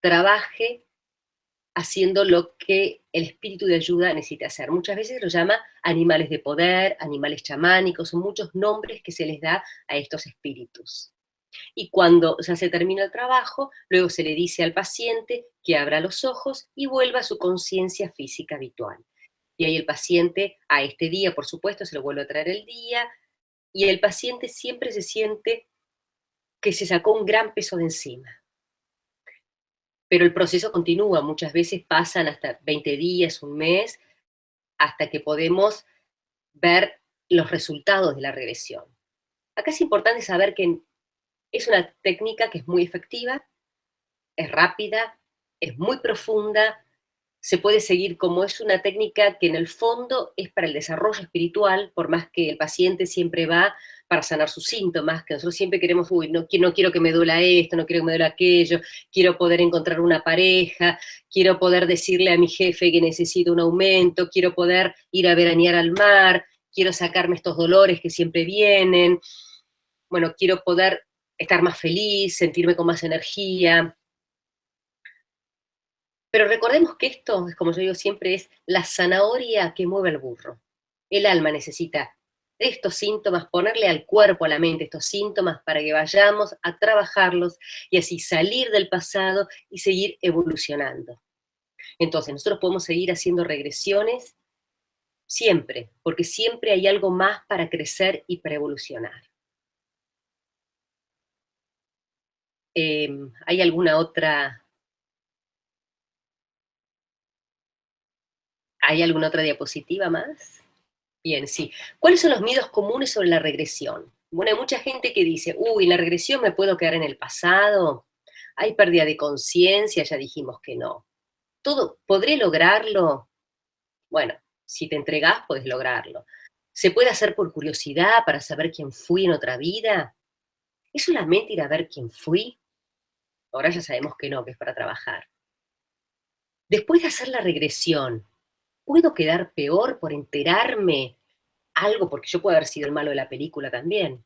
trabaje haciendo lo que el espíritu de ayuda necesita hacer. Muchas veces lo llama animales de poder, animales chamánicos, son muchos nombres que se les da a estos espíritus. Y cuando ya se termina el trabajo, luego se le dice al paciente que abra los ojos y vuelva a su conciencia física habitual. Y ahí el paciente, a este día, por supuesto, se lo vuelve a traer el día, y el paciente siempre se siente que se sacó un gran peso de encima. Pero el proceso continúa, muchas veces pasan hasta 20 días, un mes, hasta que podemos ver los resultados de la regresión. Acá es importante saber que es una técnica que es muy efectiva, es rápida, es muy profunda, se puede seguir como es una técnica que en el fondo es para el desarrollo espiritual, por más que el paciente siempre va para sanar sus síntomas, que nosotros siempre queremos, no quiero que me duela esto, no quiero que me duela aquello, quiero poder encontrar una pareja, quiero poder decirle a mi jefe que necesito un aumento, quiero poder ir a veranear al mar, quiero sacarme estos dolores que siempre vienen, bueno, quiero poder estar más feliz, sentirme con más energía. Pero recordemos que esto, como yo digo siempre, es la zanahoria que mueve al burro. El alma necesita estos síntomas, ponerle al cuerpo, a la mente, estos síntomas para que vayamos a trabajarlos y así salir del pasado y seguir evolucionando. Entonces, nosotros podemos seguir haciendo regresiones siempre, porque siempre hay algo más para crecer y para evolucionar. ¿Hay alguna otra? ¿Hay alguna otra diapositiva más? Bien, sí. ¿Cuáles son los miedos comunes sobre la regresión? Bueno, hay mucha gente que dice, uy, en la regresión me puedo quedar en el pasado, hay pérdida de conciencia, ya dijimos que no. Todo, ¿podré lograrlo? Bueno, si te entregás, podés lograrlo. ¿Se puede hacer por curiosidad para saber quién fui en otra vida? ¿Es solamente ir a ver quién fui? Ahora ya sabemos que no, que es para trabajar. Después de hacer la regresión, ¿puedo quedar peor por enterarme algo? Porque yo puedo haber sido el malo de la película también.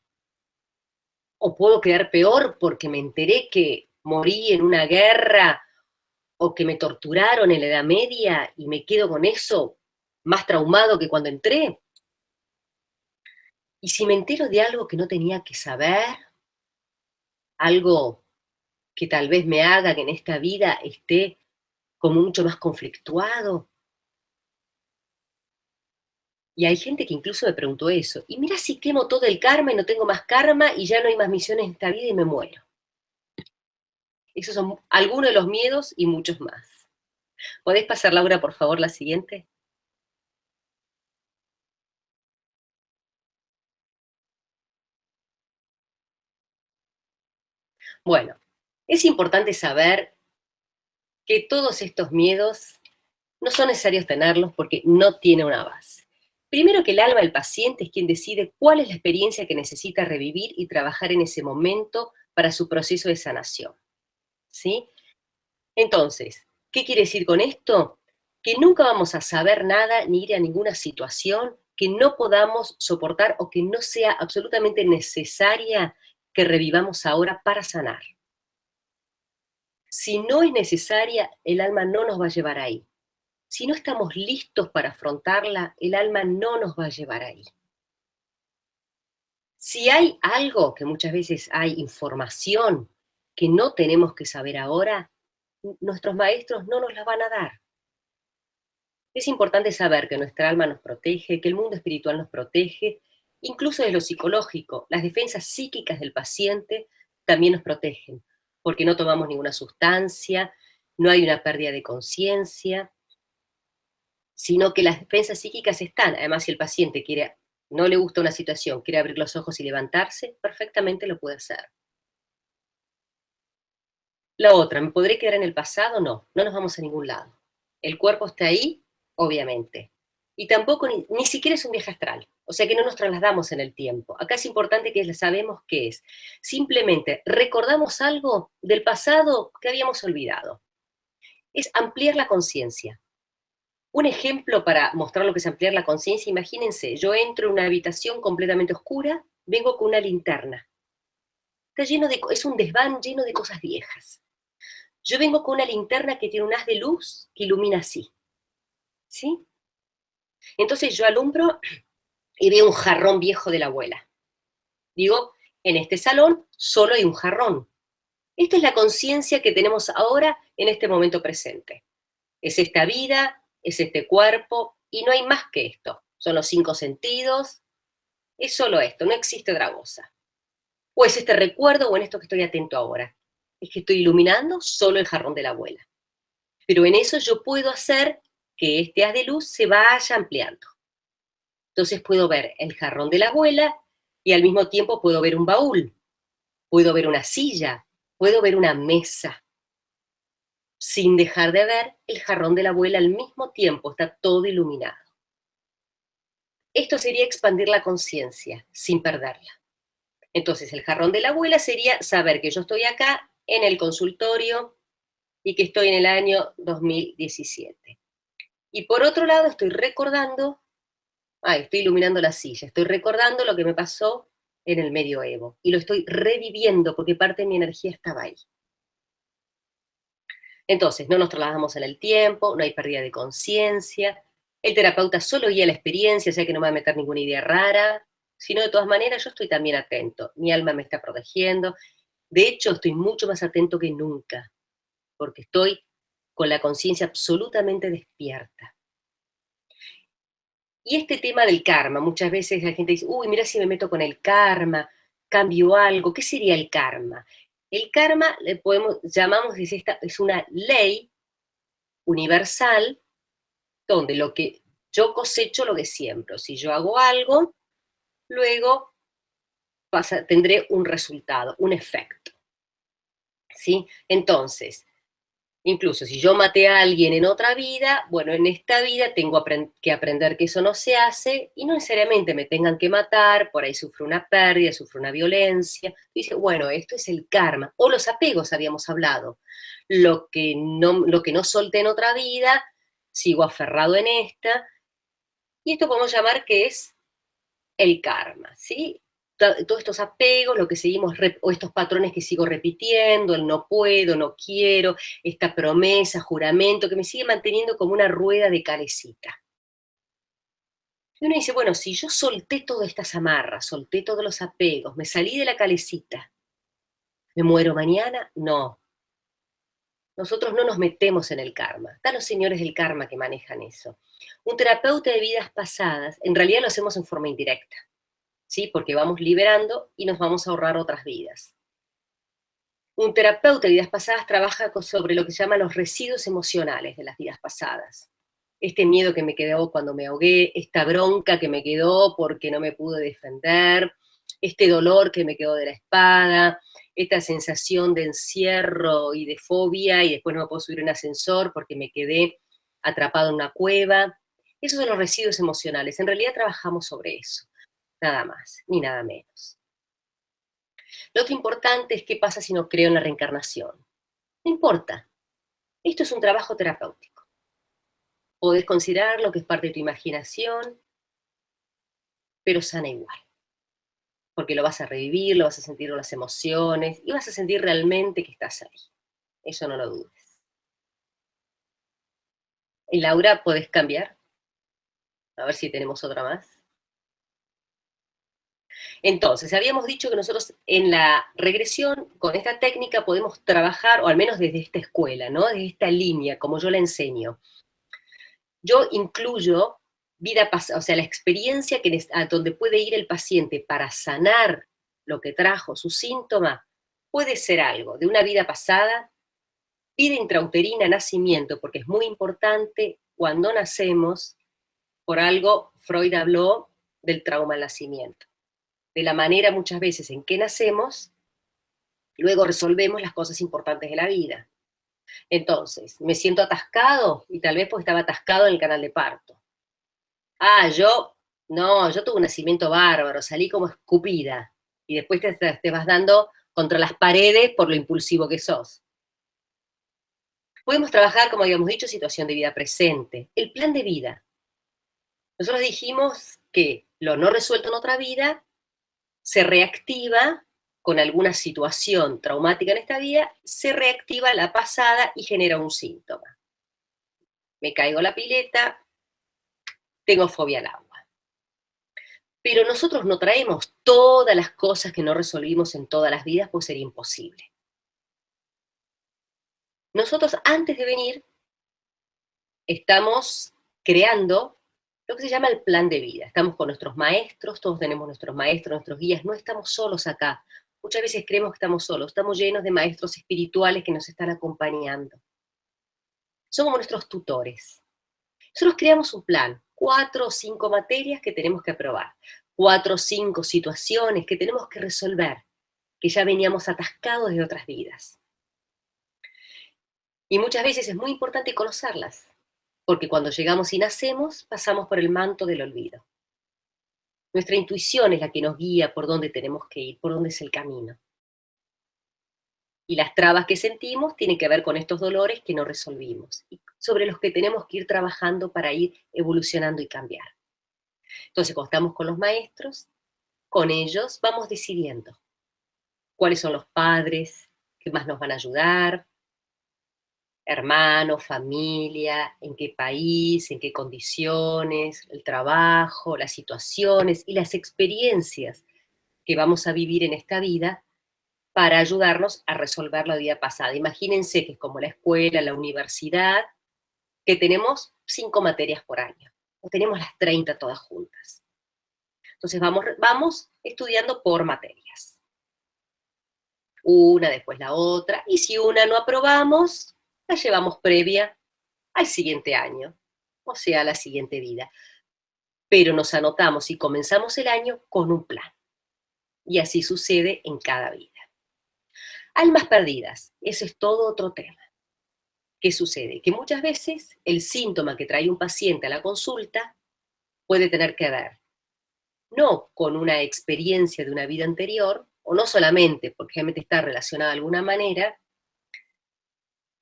O puedo quedar peor porque me enteré que morí en una guerra o que me torturaron en la Edad Media y me quedo con eso más traumado que cuando entré. Y si me entero de algo que no tenía que saber, algo que tal vez me haga que en esta vida esté como mucho más conflictuado. Y hay gente que incluso me preguntó eso. Y mira si quemo todo el karma y no tengo más karma y ya no hay más misiones en esta vida y me muero. Esos son algunos de los miedos y muchos más. ¿Podés pasar, Laura, por favor, la siguiente? Bueno, es importante saber que todos estos miedos no son necesarios tenerlos porque no tiene una base. Primero que el alma del paciente es quien decide cuál es la experiencia que necesita revivir y trabajar en ese momento para su proceso de sanación. ¿Sí? Entonces, ¿qué quiere decir con esto? Que nunca vamos a saber nada ni ir a ninguna situación que no podamos soportar o que no sea absolutamente necesaria que revivamos ahora para sanar. Si no es necesaria, el alma no nos va a llevar ahí. Si no estamos listos para afrontarla, el alma no nos va a llevar ahí. Si hay algo, que muchas veces hay información que no tenemos que saber ahora, nuestros maestros no nos la van a dar. Es importante saber que nuestra alma nos protege, que el mundo espiritual nos protege, incluso de lo psicológico. Las defensas psíquicas del paciente también nos protegen, porque no tomamos ninguna sustancia, no hay una pérdida de conciencia, sino que las defensas psíquicas están. Además, si el paciente no le gusta una situación, quiere abrir los ojos y levantarse, perfectamente lo puede hacer. La otra, ¿me podré quedar en el pasado? No, no nos vamos a ningún lado. El cuerpo está ahí, obviamente. Y tampoco ni siquiera es un viaje astral. O sea que no nos trasladamos en el tiempo. Acá es importante que sabemos qué es. Simplemente recordamos algo del pasado que habíamos olvidado. Es ampliar la conciencia. Un ejemplo para mostrar lo que es ampliar la conciencia, imagínense, yo entro en una habitación completamente oscura, vengo con una linterna. Es un desván lleno de cosas viejas. Yo vengo con una linterna que tiene un haz de luz que ilumina así. ¿Sí? Entonces yo alumbro y veo un jarrón viejo de la abuela. Digo, en este salón solo hay un jarrón. Esta es la conciencia que tenemos ahora en este momento presente. Es esta vida, es este cuerpo, y no hay más que esto. Son los 5 sentidos, es solo esto, no existe otra cosa. O es este recuerdo o en esto que estoy atento ahora. Es que estoy iluminando solo el jarrón de la abuela. Pero en eso yo puedo hacer que este haz de luz se vaya ampliando. Entonces puedo ver el jarrón de la abuela y al mismo tiempo puedo ver un baúl, puedo ver una silla, puedo ver una mesa, sin dejar de ver el jarrón de la abuela al mismo tiempo, está todo iluminado. Esto sería expandir la conciencia sin perderla. Entonces el jarrón de la abuela sería saber que yo estoy acá en el consultorio y que estoy en el año 2017. Y por otro lado estoy recordando, estoy iluminando la silla, estoy recordando lo que me pasó en el medioevo y lo estoy reviviendo porque parte de mi energía estaba ahí. Entonces, no nos trasladamos en el tiempo, no hay pérdida de conciencia, el terapeuta solo guía la experiencia, o sea que no me va a meter ninguna idea rara, sino de todas maneras yo estoy también atento, mi alma me está protegiendo, de hecho estoy mucho más atento que nunca, porque estoy con la conciencia absolutamente despierta. Y este tema del karma, muchas veces la gente dice, uy, mira si me meto con el karma, cambio algo, ¿qué sería el karma? El karma llamamos, es una ley universal donde lo que yo cosecho lo que siembro. Si yo hago algo, luego tendré un resultado, un efecto. ¿Sí? Entonces, incluso si yo maté a alguien en otra vida, bueno, en esta vida tengo que aprender que eso no se hace y no necesariamente me tengan que matar, por ahí sufro una pérdida, sufro una violencia. Y dice, bueno, esto es el karma. O los apegos, habíamos hablado. Lo que no solté en otra vida, sigo aferrado en esta. Y esto podemos llamar que es el karma, ¿sí? Todos estos apegos, lo que seguimos, o estos patrones que sigo repitiendo, el no puedo, no quiero, esta promesa, juramento, que me sigue manteniendo como una rueda de calecita. Y uno dice, bueno, si yo solté todas estas amarras, solté todos los apegos, me salí de la calecita, ¿me muero mañana? No. Nosotros no nos metemos en el karma. Están los señores del karma que manejan eso. Un terapeuta de vidas pasadas, en realidad lo hacemos en forma indirecta. ¿Sí? Porque vamos liberando y nos vamos a ahorrar otras vidas. Un terapeuta de vidas pasadas trabaja sobre lo que se llama los residuos emocionales de las vidas pasadas. Este miedo que me quedó cuando me ahogué, esta bronca que me quedó porque no me pude defender, este dolor que me quedó de la espada, esta sensación de encierro y de fobia y después no me puedo subir en un ascensor porque me quedé atrapado en una cueva. Esos son los residuos emocionales. En realidad trabajamos sobre eso. Nada más, ni nada menos. Lo otro importante es qué pasa si no creo en la reencarnación. No importa, esto es un trabajo terapéutico. Podés considerarlo que es parte de tu imaginación, pero sana igual. Porque lo vas a revivir, lo vas a sentir con las emociones y vas a sentir realmente que estás ahí. Eso no lo dudes. Y Laura, ¿podés cambiar? A ver si tenemos otra más. Entonces, habíamos dicho que nosotros en la regresión, con esta técnica, podemos trabajar, o al menos desde esta escuela, ¿no? Desde esta línea, como yo la enseño. Yo incluyo vida pasada, o sea, la experiencia a donde puede ir el paciente para sanar lo que trajo, su síntoma, puede ser algo de una vida pasada, vida intrauterina, nacimiento, porque es muy importante cuando nacemos, por algo Freud habló del trauma al nacimiento. De la manera muchas veces en que nacemos, luego resolvemos las cosas importantes de la vida. Entonces, me siento atascado y tal vez porque estaba atascado en el canal de parto. Yo tuve un nacimiento bárbaro, salí como escupida y después te vas dando contra las paredes por lo impulsivo que sos. Podemos trabajar, como habíamos dicho, situación de vida presente, el plan de vida. Nosotros dijimos que lo no resuelto en otra vida se reactiva con alguna situación traumática en esta vida, se reactiva la pasada y genera un síntoma. Me caigo a la pileta, tengo fobia al agua. Pero nosotros no traemos todas las cosas que no resolvimos en todas las vidas, pues sería imposible. Nosotros antes de venir estamos creando lo que se llama el plan de vida. Estamos con nuestros maestros, todos tenemos nuestros maestros, nuestros guías, no estamos solos acá. Muchas veces creemos que estamos solos, estamos llenos de maestros espirituales que nos están acompañando. Son como nuestros tutores. Nosotros creamos un plan, 4 o 5 materias que tenemos que aprobar, 4 o 5 situaciones que tenemos que resolver, que ya veníamos atascados de otras vidas. Y muchas veces es muy importante conocerlas, porque cuando llegamos y nacemos, pasamos por el manto del olvido. Nuestra intuición es la que nos guía por dónde tenemos que ir, por dónde es el camino. Y las trabas que sentimos tienen que ver con estos dolores que no resolvimos, y sobre los que tenemos que ir trabajando para ir evolucionando y cambiar. Entonces, cuando estamos con los maestros, con ellos vamos decidiendo cuáles son los padres que más nos van a ayudar, hermanos, familia, en qué país, en qué condiciones, el trabajo, las situaciones y las experiencias que vamos a vivir en esta vida para ayudarnos a resolver la vida pasada. Imagínense que es como la escuela, la universidad, que tenemos 5 materias por año, o tenemos las 30 todas juntas. Entonces vamos estudiando por materias. una, después la otra, y si una no aprobamos, la llevamos previa al siguiente año, o sea, a la siguiente vida. Pero nos anotamos y comenzamos el año con un plan. Y así sucede en cada vida. Almas perdidas, eso es todo otro tema. ¿Qué sucede? Que muchas veces el síntoma que trae un paciente a la consulta puede tener que ver no con una experiencia de una vida anterior, o no solamente porque realmente está relacionada de alguna manera,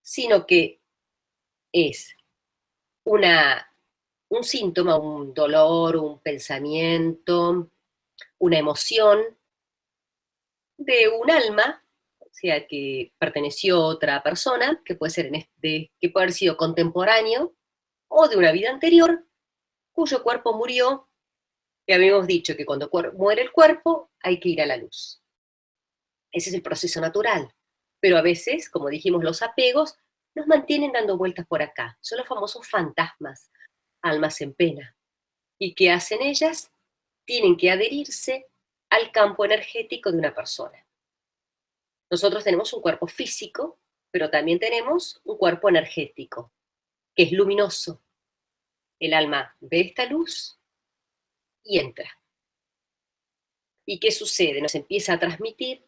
sino que es un síntoma, un dolor, un pensamiento, una emoción de un alma, o sea, que perteneció a otra persona, que puede ser que puede haber sido contemporáneo, o de una vida anterior, cuyo cuerpo murió, y habíamos dicho que cuando muere el cuerpo hay que ir a la luz. Ese es el proceso natural. Pero a veces, como dijimos, los apegos nos mantienen dando vueltas por acá. Son los famosos fantasmas, almas en pena. ¿Y qué hacen ellas? Tienen que adherirse al campo energético de una persona. Nosotros tenemos un cuerpo físico, pero también tenemos un cuerpo energético, que es luminoso. El alma ve esta luz y entra. ¿Y qué sucede? Nos empieza a transmitir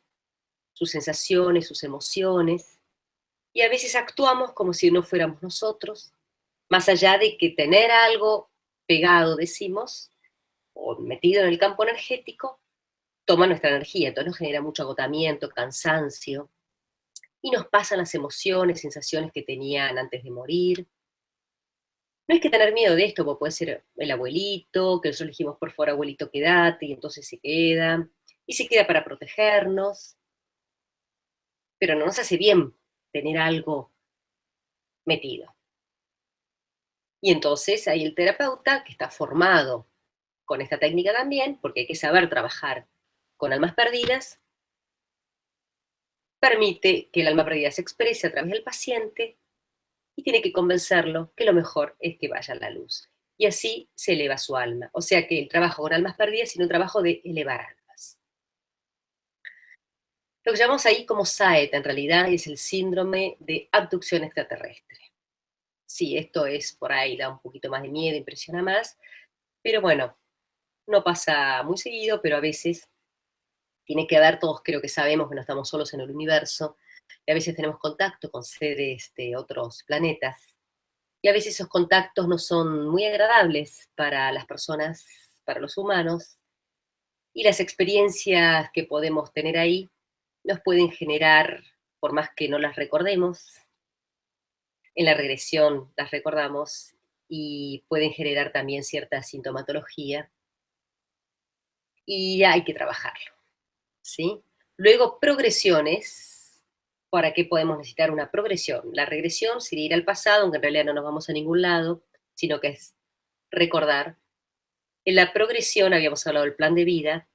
sus sensaciones, sus emociones, y a veces actuamos como si no fuéramos nosotros, más allá de que tener algo pegado, decimos, o metido en el campo energético, toma nuestra energía, entonces nos genera mucho agotamiento, cansancio, y nos pasan las emociones, sensaciones que tenían antes de morir. No hay que tener miedo de esto, porque puede ser el abuelito, que nosotros elegimos por fuera, abuelito, quédate, y entonces y se queda para protegernos, pero no nos hace bien tener algo metido. Y entonces hay el terapeuta que está formado con esta técnica también, porque hay que saber trabajar con almas perdidas, permite que el alma perdida se exprese a través del paciente y tiene que convencerlo que lo mejor es que vaya a la luz. Y así se eleva su alma. O sea que el trabajo con almas perdidas es un trabajo de elevar almas. Lo que llamamos ahí como SAET, en realidad, es el síndrome de abducción extraterrestre. Sí, esto es por ahí, da un poquito más de miedo, impresiona más, pero bueno, no pasa muy seguido, pero a veces tiene que ver, todos creo que sabemos que no estamos solos en el universo, y a veces tenemos contacto con seres de otros planetas, y a veces esos contactos no son muy agradables para las personas, para los humanos, y las experiencias que podemos tener ahí nos pueden generar, por más que no las recordemos, en la regresión las recordamos, y pueden generar también cierta sintomatología, y hay que trabajarlo, ¿sí? Luego, progresiones. ¿Para qué podemos necesitar una progresión? La regresión sería ir al pasado, aunque en realidad no nos vamos a ningún lado, sino que es recordar. En la progresión, habíamos hablado del plan de vida,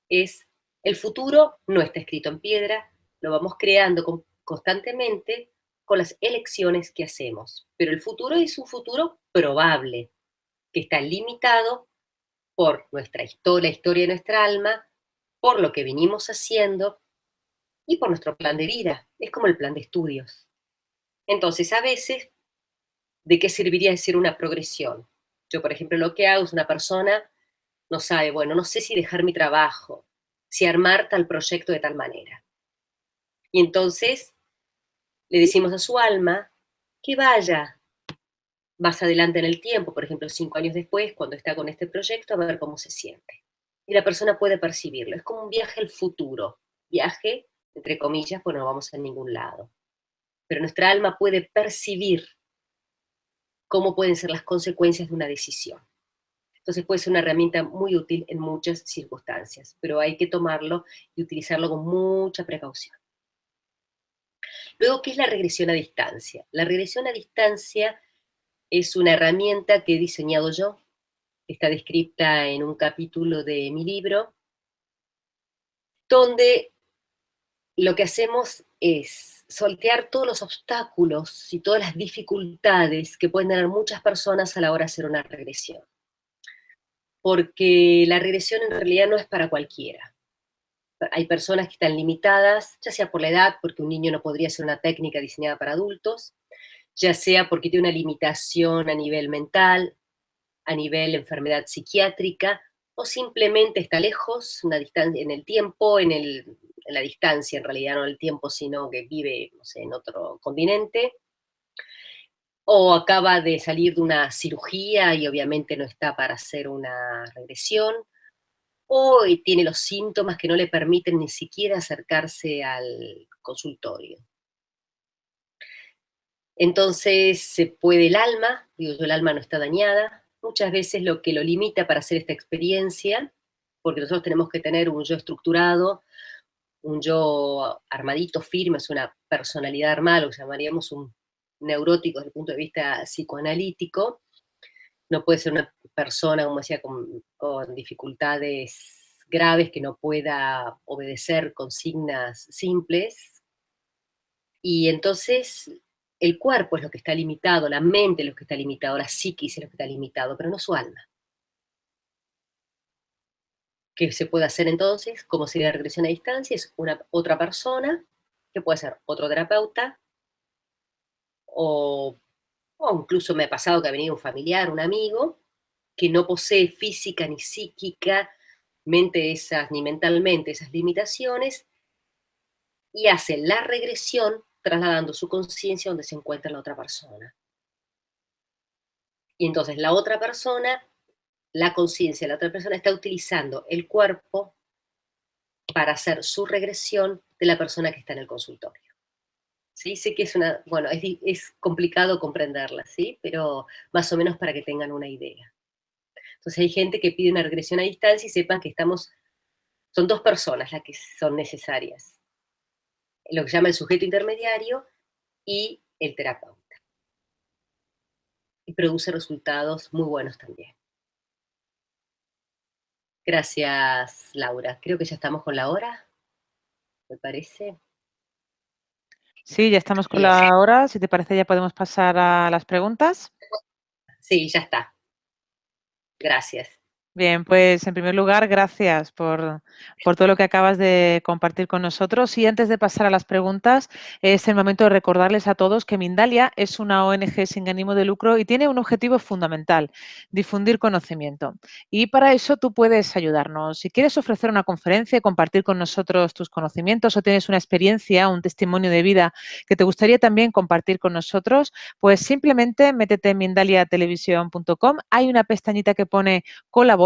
es el futuro no está escrito en piedra, lo vamos creando constantemente con las elecciones que hacemos. Pero el futuro es un futuro probable, que está limitado por nuestra historia, la historia de nuestra alma, por lo que vinimos haciendo y por nuestro plan de vida. Es como el plan de estudios. Entonces, a veces, ¿de qué serviría decir una progresión? Yo, por ejemplo, lo que hago es una persona no sabe, bueno, no sé si dejar mi trabajo, si armar tal proyecto de tal manera. Y entonces le decimos a su alma que vaya más adelante en el tiempo, por ejemplo, 5 años después, cuando está con este proyecto, a ver cómo se siente. Y la persona puede percibirlo. Es como un viaje al futuro. Viaje, entre comillas, pues no vamos a ningún lado. Pero nuestra alma puede percibir cómo pueden ser las consecuencias de una decisión. Entonces puede ser una herramienta muy útil en muchas circunstancias, pero hay que tomarlo y utilizarlo con mucha precaución. Luego, ¿qué es la regresión a distancia? La regresión a distancia es una herramienta que he diseñado yo, está descrita en un capítulo de mi libro, donde lo que hacemos es sortear todos los obstáculos y todas las dificultades que pueden tener muchas personas a la hora de hacer una regresión. Porque la regresión en realidad no es para cualquiera. hay personas que están limitadas, ya sea por la edad, porque un niño no podría ser una técnica diseñada para adultos, ya sea porque tiene una limitación a nivel mental, a nivel enfermedad psiquiátrica, o simplemente está lejos, una distancia en el tiempo, en la distancia en realidad, no en el tiempo, sino que vive, no sé, en otro continente, o acaba de salir de una cirugía y obviamente no está para hacer una regresión, o tiene los síntomas que no le permiten ni siquiera acercarse al consultorio. Entonces se puede el alma, digo yo, el alma no está dañada, muchas veces lo que lo limita para hacer esta experiencia, porque nosotros tenemos que tener un yo estructurado, un yo armadito, firme, es una personalidad armada, lo que llamaríamos un neurótico desde el punto de vista psicoanalítico, no puede ser una persona, como decía, con dificultades graves que no pueda obedecer consignas simples. Y entonces el cuerpo es lo que está limitado, la mente es lo que está limitado, la psiquis es lo que está limitado, pero no su alma. ¿Qué se puede hacer entonces? Como sería la regresión a distancia, es otra persona, que puede ser otro terapeuta, o, o incluso me ha pasado que ha venido un familiar, un amigo, que no posee física ni psíquicamente esas, ni mentalmente esas limitaciones, y hace la regresión trasladando su conciencia donde se encuentra la otra persona. Y entonces la otra persona, la conciencia de la otra persona está utilizando el cuerpo para hacer su regresión de la persona que está en el consultorio. ¿Sí? Sé que es bueno, es complicado comprenderla, ¿sí? Pero más o menos para que tengan una idea. Entonces hay gente que pide una regresión a distancia y sepan que son dos personas las que son necesarias. Lo que se llama el sujeto intermediario y el terapeuta. Y produce resultados muy buenos también. Gracias, Laura. Creo que ya estamos con la hora, me parece. Sí, ya estamos con Bien. la hora. Si te parece, ya podemos pasar a las preguntas. Sí, ya está. Gracias. Bien, pues en primer lugar, gracias por todo lo que acabas de compartir con nosotros. Y antes de pasar a las preguntas, es el momento de recordarles a todos que Mindalia es una ONG sin ánimo de lucro y tiene un objetivo fundamental, difundir conocimiento. Y para eso tú puedes ayudarnos. Si quieres ofrecer una conferencia y compartir con nosotros tus conocimientos o tienes una experiencia, un testimonio de vida que te gustaría también compartir con nosotros, pues simplemente métete en mindaliatelevisión.com. Hay una pestañita que pone colabora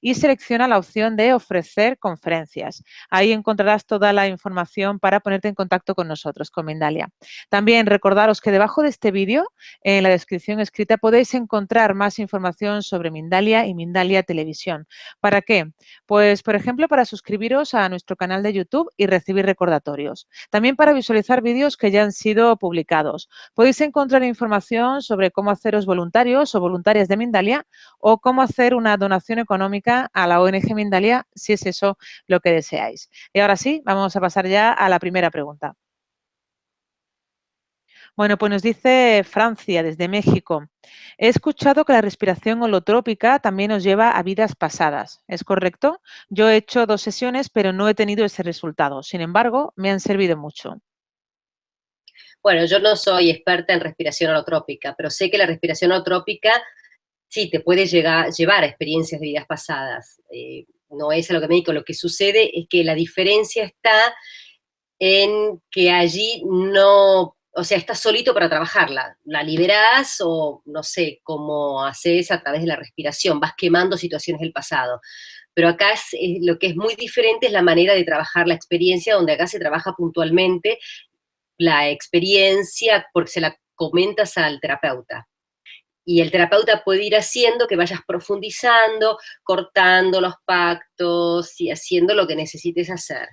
y selecciona la opción de ofrecer conferencias. Ahí encontrarás toda la información para ponerte en contacto con nosotros, con Mindalia. También recordaros que debajo de este vídeo, en la descripción escrita, podéis encontrar más información sobre Mindalia y Mindalia Televisión. ¿Para qué? Pues, por ejemplo, para suscribiros a nuestro canal de YouTube y recibir recordatorios. También para visualizar vídeos que ya han sido publicados. Podéis encontrar información sobre cómo haceros voluntarios o voluntarias de Mindalia o cómo hacer una donación económica a la ONG Mindalia, si es eso lo que deseáis. Y ahora sí, vamos a pasar ya a la primera pregunta. Bueno, pues nos dice Francia, desde México. He escuchado que la respiración holotrópica también nos lleva a vidas pasadas. ¿Es correcto? Yo he hecho 2 sesiones, pero no he tenido ese resultado. Sin embargo, me han servido mucho. Bueno, yo no soy experta en respiración holotrópica, pero sé que la respiración holotrópica sí te puede llevar a experiencias de vidas pasadas. No es a lo que me dedico. Lo que sucede es que la diferencia está en que allí no, o sea, estás solito para trabajarla. La liberás o no sé cómo haces a través de la respiración, vas quemando situaciones del pasado. Pero acá lo que es muy diferente es la manera de trabajar la experiencia, donde acá se trabaja puntualmente la experiencia porque se la comentas al terapeuta. Y el terapeuta puede ir haciendo que vayas profundizando, cortando los pactos y haciendo lo que necesites hacer.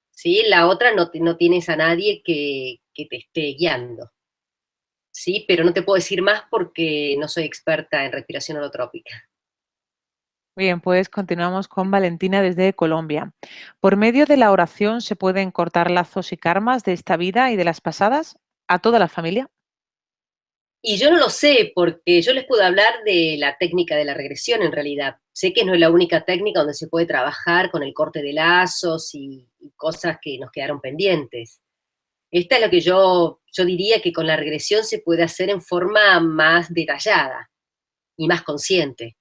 ¿Sí? La otra no tienes a nadie que te esté guiando. ¿Sí? Pero no te puedo decir más porque no soy experta en respiración holotrópica. Bien, pues continuamos con Valentina desde Colombia. ¿Por medio de la oración se pueden cortar lazos y karmas de esta vida y de las pasadas a toda la familia? Y yo no lo sé, porque yo les puedo hablar de la técnica de la regresión en realidad. Sé que no es la única técnica donde se puede trabajar con el corte de lazos y cosas que nos quedaron pendientes. Esta es lo que yo diría que con la regresión se puede hacer en forma más detallada y más consciente.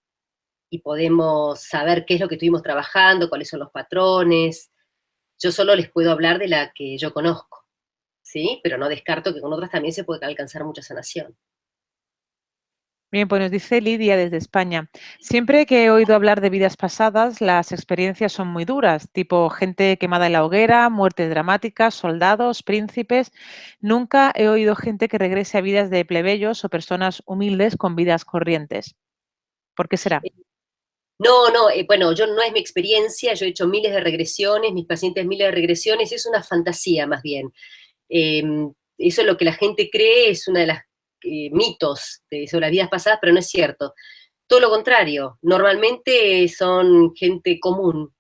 Y podemos saber qué es lo que estuvimos trabajando, cuáles son los patrones. Yo solo les puedo hablar de la que yo conozco, ¿sí? Pero no descarto que con otras también se puede alcanzar mucha sanación. Bien, pues nos dice Lidia desde España. Siempre que he oído hablar de vidas pasadas, las experiencias son muy duras, tipo gente quemada en la hoguera, muertes dramáticas, soldados, príncipes. Nunca he oído gente que regrese a vidas de plebeyos o personas humildes con vidas corrientes. ¿Por qué será? No, no, bueno, yo no es mi experiencia, yo he hecho miles de regresiones, mis pacientes miles de regresiones, y es una fantasía más bien. Eh, Eso es lo que la gente cree, es una de las mitos sobre las vidas pasadas, pero no es cierto. Todo lo contrario, normalmente son gente común.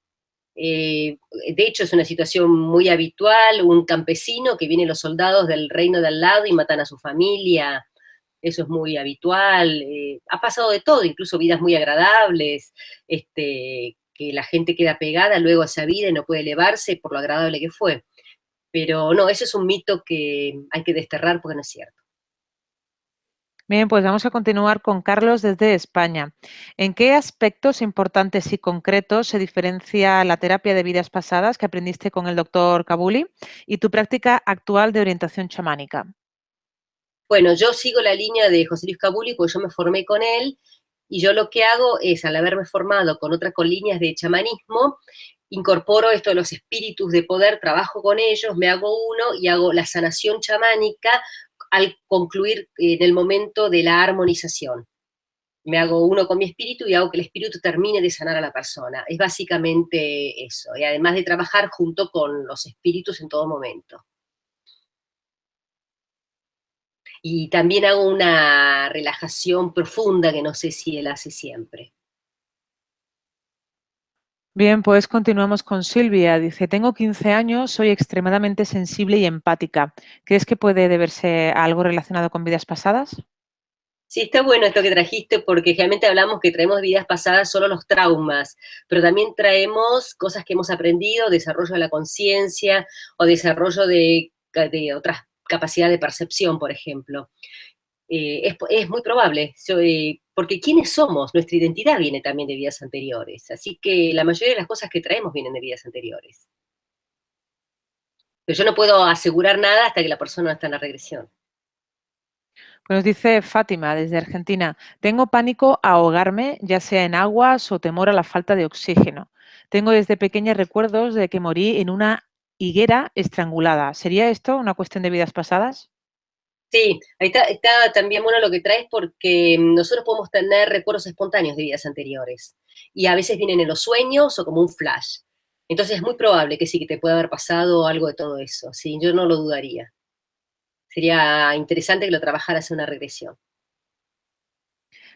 De hecho, es una situación muy habitual, un campesino que vienen los soldados del reino de al lado y matan a su familia, eso es muy habitual. Ha pasado de todo, incluso vidas muy agradables, que la gente queda pegada luego a esa vida y no puede elevarse por lo agradable que fue. Pero no, eso es un mito que hay que desterrar porque no es cierto. Bien, pues vamos a continuar con Carlos desde España. ¿En qué aspectos importantes y concretos se diferencia la terapia de vidas pasadas que aprendiste con el doctor Kabuli y tu práctica actual de orientación chamánica? Bueno, yo sigo la línea de José Luis Cabuli porque yo me formé con él y yo lo que hago es, al haberme formado con líneas de chamanismo, incorporo esto de los espíritus de poder, trabajo con ellos, me hago uno y hago la sanación chamánica al concluir en el momento de la armonización. Me hago uno con mi espíritu y hago que el espíritu termine de sanar a la persona. Es básicamente eso, y además de trabajar junto con los espíritus en todo momento. Y también hago una relajación profunda que no sé si él hace siempre. Bien, pues continuamos con Silvia. Dice, tengo 15 años, soy extremadamente sensible y empática. ¿Crees que puede deberse a algo relacionado con vidas pasadas? Sí, está bueno esto que trajiste porque generalmente hablamos que traemos de vidas pasadas solo los traumas, pero también traemos cosas que hemos aprendido, desarrollo de la conciencia o desarrollo de otras capacidades de percepción, por ejemplo. Es muy probable, porque ¿quiénes somos? Nuestra identidad viene también de vidas anteriores, así que la mayoría de las cosas que traemos vienen de vidas anteriores. Pero yo no puedo asegurar nada hasta que la persona no está en la regresión. Pues nos dice Fátima desde Argentina, tengo pánico a ahogarme, ya sea en aguas o temor a la falta de oxígeno. Tengo desde pequeña recuerdos de que morí en una higuera estrangulada. ¿Sería esto una cuestión de vidas pasadas? Sí, ahí está también bueno lo que traes porque nosotros podemos tener recuerdos espontáneos de vidas anteriores y a veces vienen en los sueños o como un flash. Entonces es muy probable que sí, que te pueda haber pasado algo de todo eso, sí, yo no lo dudaría. Sería interesante que lo trabajaras en una regresión.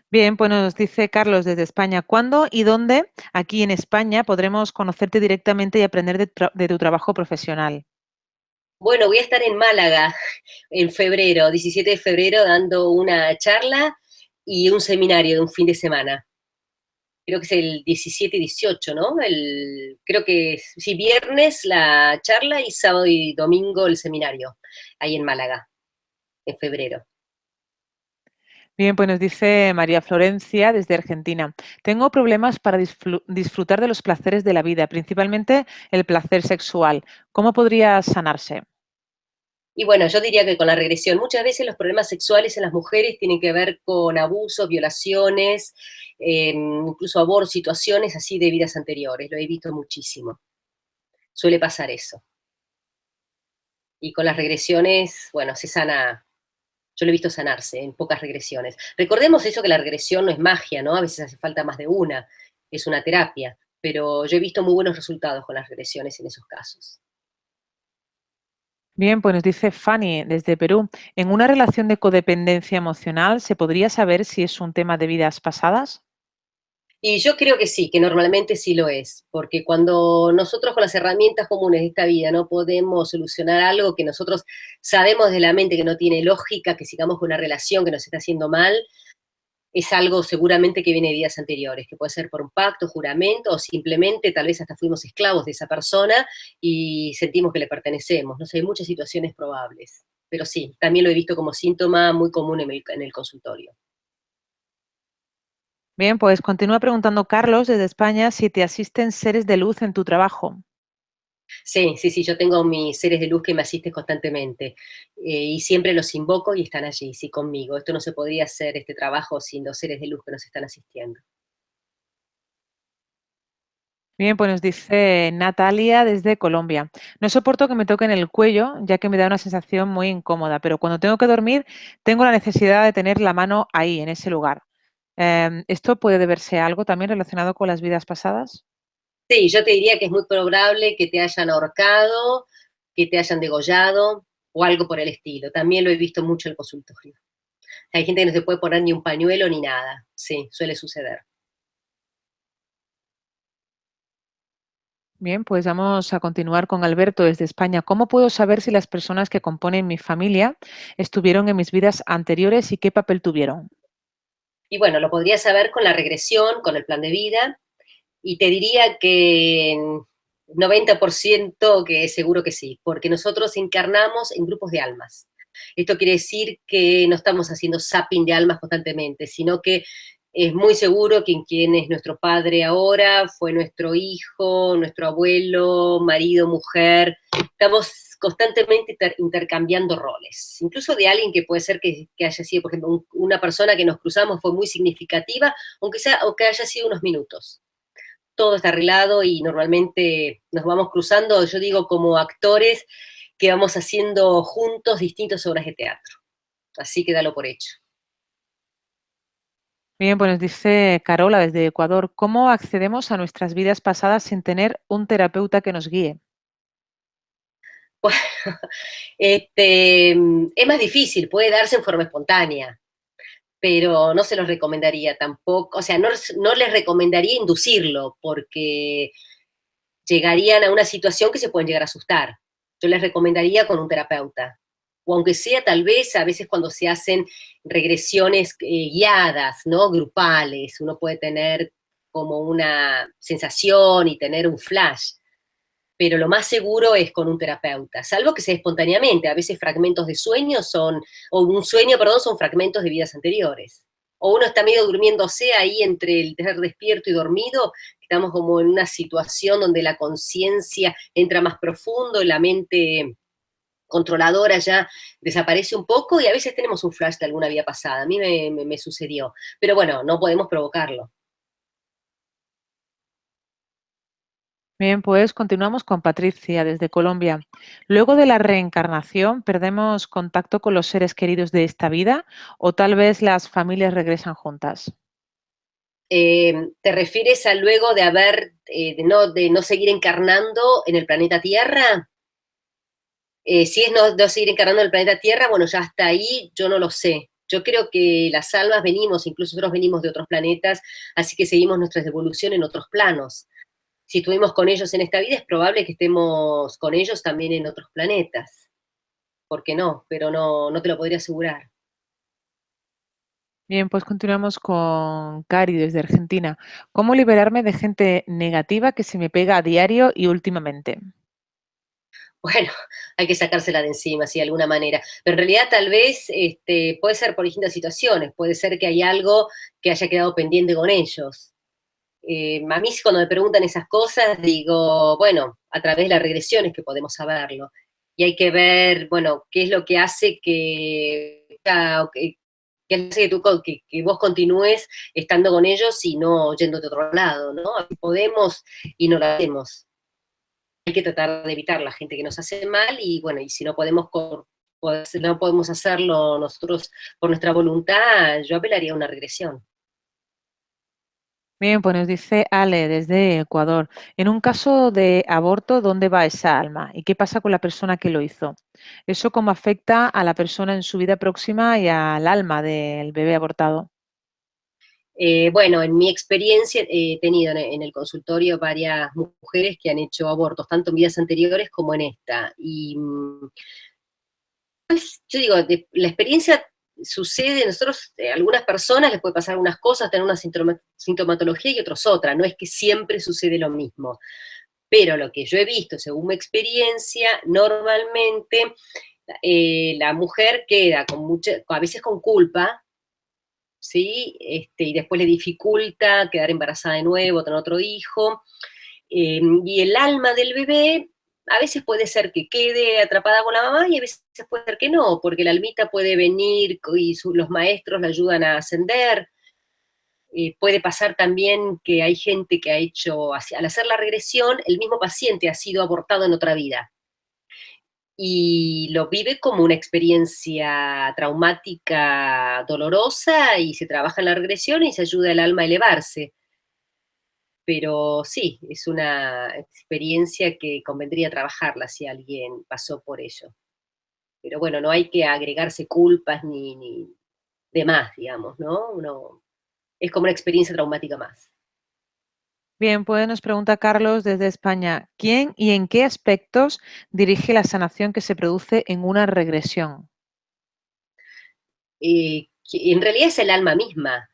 Bien, pues nos dice Carlos desde España, ¿cuándo y dónde aquí en España podremos conocerte directamente y aprender de tu trabajo profesional? Bueno, voy a estar en Málaga en febrero, 17 de febrero, dando una charla y un seminario de un fin de semana. Creo que es el 17 y 18, ¿no? Creo que sí, viernes la charla y sábado y domingo el seminario, ahí en Málaga, en febrero. Bien, pues nos dice María Florencia desde Argentina. Tengo problemas para disfrutar de los placeres de la vida, principalmente el placer sexual. ¿Cómo podría sanarse? Y bueno, yo diría que con la regresión, muchas veces los problemas sexuales en las mujeres tienen que ver con abusos, violaciones, incluso abortos, situaciones así de vidas anteriores, lo he visto muchísimo. Suele pasar eso. Y con las regresiones, bueno, se sana, yo lo he visto sanarse en pocas regresiones. Recordemos eso que la regresión no es magia, ¿no? A veces hace falta más de una, es una terapia, pero yo he visto muy buenos resultados con las regresiones en esos casos. Bien, pues nos dice Fanny desde Perú. ¿En una relación de codependencia emocional se podría saber si es un tema de vidas pasadas? Y yo creo que sí, que normalmente sí lo es, porque cuando nosotros con las herramientas comunes de esta vida no podemos solucionar algo que nosotros sabemos de la mente que no tiene lógica, que sigamos con una relación que nos está haciendo mal, es algo seguramente que viene de vidas anteriores, que puede ser por un pacto, juramento, o simplemente tal vez hasta fuimos esclavos de esa persona y sentimos que le pertenecemos. No sé, hay muchas situaciones probables. Pero sí, también lo he visto como síntoma muy común en el consultorio. Bien, pues continúa preguntando Carlos desde España si te asisten seres de luz en tu trabajo. Sí, sí, sí, yo tengo mis seres de luz que me asisten constantemente y siempre los invoco y están allí, sí, conmigo. Esto no se podría hacer, este trabajo, sin los seres de luz que nos están asistiendo. Bien, pues nos dice Natalia desde Colombia. No soporto que me toquen el cuello, ya que me da una sensación muy incómoda, pero cuando tengo que dormir, tengo la necesidad de tener la mano ahí, en ese lugar. ¿Esto puede deberse a algo también relacionado con las vidas pasadas? Sí, yo te diría que es muy probable que te hayan ahorcado, que te hayan degollado o algo por el estilo. También lo he visto mucho en el consultorio. Hay gente que no se puede poner ni un pañuelo ni nada. Sí, suele suceder. Bien, pues vamos a continuar con Alberto desde España. ¿Cómo puedo saber si las personas que componen mi familia estuvieron en mis vidas anteriores y qué papel tuvieron? Y bueno, lo podrías saber con la regresión, con el plan de vida, y te diría que en 90% que seguro que sí, porque nosotros encarnamos en grupos de almas. Esto quiere decir que no estamos haciendo zapping de almas constantemente, sino que es muy seguro que quien es nuestro padre ahora fue nuestro hijo, nuestro abuelo, marido, mujer. Estamos constantemente intercambiando roles, incluso de alguien que puede ser que haya sido, por ejemplo, una persona que nos cruzamos fue muy significativa, aunque sea, o que haya sido unos minutos. Todo está arreglado y normalmente nos vamos cruzando, yo digo, como actores que vamos haciendo juntos distintas obras de teatro. Así que dalo por hecho. Bien, pues nos dice Carola desde Ecuador, ¿cómo accedemos a nuestras vidas pasadas sin tener un terapeuta que nos guíe? Bueno, es más difícil, puede darse en forma espontánea, pero no se los recomendaría tampoco, o sea, no les recomendaría inducirlo, porque llegarían a una situación que se pueden llegar a asustar. Yo les recomendaría con un terapeuta. O aunque sea tal vez a veces cuando se hacen regresiones guiadas, ¿no? Grupales, uno puede tener como una sensación y tener un flash, pero lo más seguro es con un terapeuta, salvo que sea espontáneamente. A veces fragmentos de sueños son, o un sueño, perdón, son fragmentos de vidas anteriores. O uno está medio durmiéndose ahí entre el estar despierto y dormido, estamos como en una situación donde la conciencia entra más profundo, la mente controladora ya desaparece un poco y a veces tenemos un flash de alguna vida pasada. A mí me sucedió, pero bueno, no podemos provocarlo. Bien, pues continuamos con Patricia desde Colombia. Luego de la reencarnación, ¿perdemos contacto con los seres queridos de esta vida o tal vez las familias regresan juntas? ¿Te refieres a luego de haber, de no seguir encarnando en el planeta Tierra? Si es no seguir encarnando en el planeta Tierra, bueno, ya hasta ahí yo no lo sé. Yo creo que las almas venimos, incluso nosotros venimos de otros planetas, así que seguimos nuestra evolución en otros planos. Si estuvimos con ellos en esta vida, es probable que estemos con ellos también en otros planetas. ¿Por qué no? Pero no te lo podría asegurar. Bien, pues continuamos con Cari desde Argentina. ¿Cómo liberarme de gente negativa que se me pega a diario y últimamente? Bueno, hay que sacársela de encima, sí, de alguna manera. Pero en realidad tal vez puede ser por distintas situaciones, puede ser que hay algo que haya quedado pendiente con ellos. A mí cuando me preguntan esas cosas, digo, bueno, a través de las regresiones que podemos saberlo. Y hay que ver, bueno, qué es lo que hace que hace que, que vos continúes estando con ellos y no yéndote a otro lado, ¿no? Podemos y no lo hacemos. Hay que tratar de evitar la gente que nos hace mal y bueno, y si no podemos, si no podemos hacerlo nosotros por nuestra voluntad, yo apelaría a una regresión. Bien, pues nos dice Ale desde Ecuador. En un caso de aborto, ¿dónde va esa alma? ¿Y qué pasa con la persona que lo hizo? ¿Eso cómo afecta a la persona en su vida próxima y al alma del bebé abortado? Bueno, en mi experiencia he tenido en el consultorio varias mujeres que han hecho abortos, tanto en vidas anteriores como en esta. Y pues, yo digo, la experiencia sucede, nosotros, a algunas personas les puede pasar algunas cosas, tener una sintomatología y otros otra, no es que siempre sucede lo mismo. Pero lo que yo he visto, según mi experiencia, normalmente la mujer queda con mucha, a veces con culpa, ¿sí? Y después le dificulta quedar embarazada de nuevo, tener otro hijo. Y el alma del bebé a veces puede ser que quede atrapada con la mamá y a veces puede ser que no, porque la almita puede venir y los maestros la ayudan a ascender. Puede pasar también que hay gente que ha hecho, al hacer la regresión, el mismo paciente ha sido abortado en otra vida y lo vive como una experiencia traumática, dolorosa, y se trabaja en la regresión y se ayuda al alma a elevarse. Pero sí, es una experiencia que convendría trabajarla si alguien pasó por ello. Pero bueno, no hay que agregarse culpas ni demás, digamos, ¿no? Es como una experiencia traumática más. Bien, pues nos pregunta Carlos desde España, ¿quién y en qué aspectos dirige la sanación que se produce en una regresión? Que en realidad es el alma misma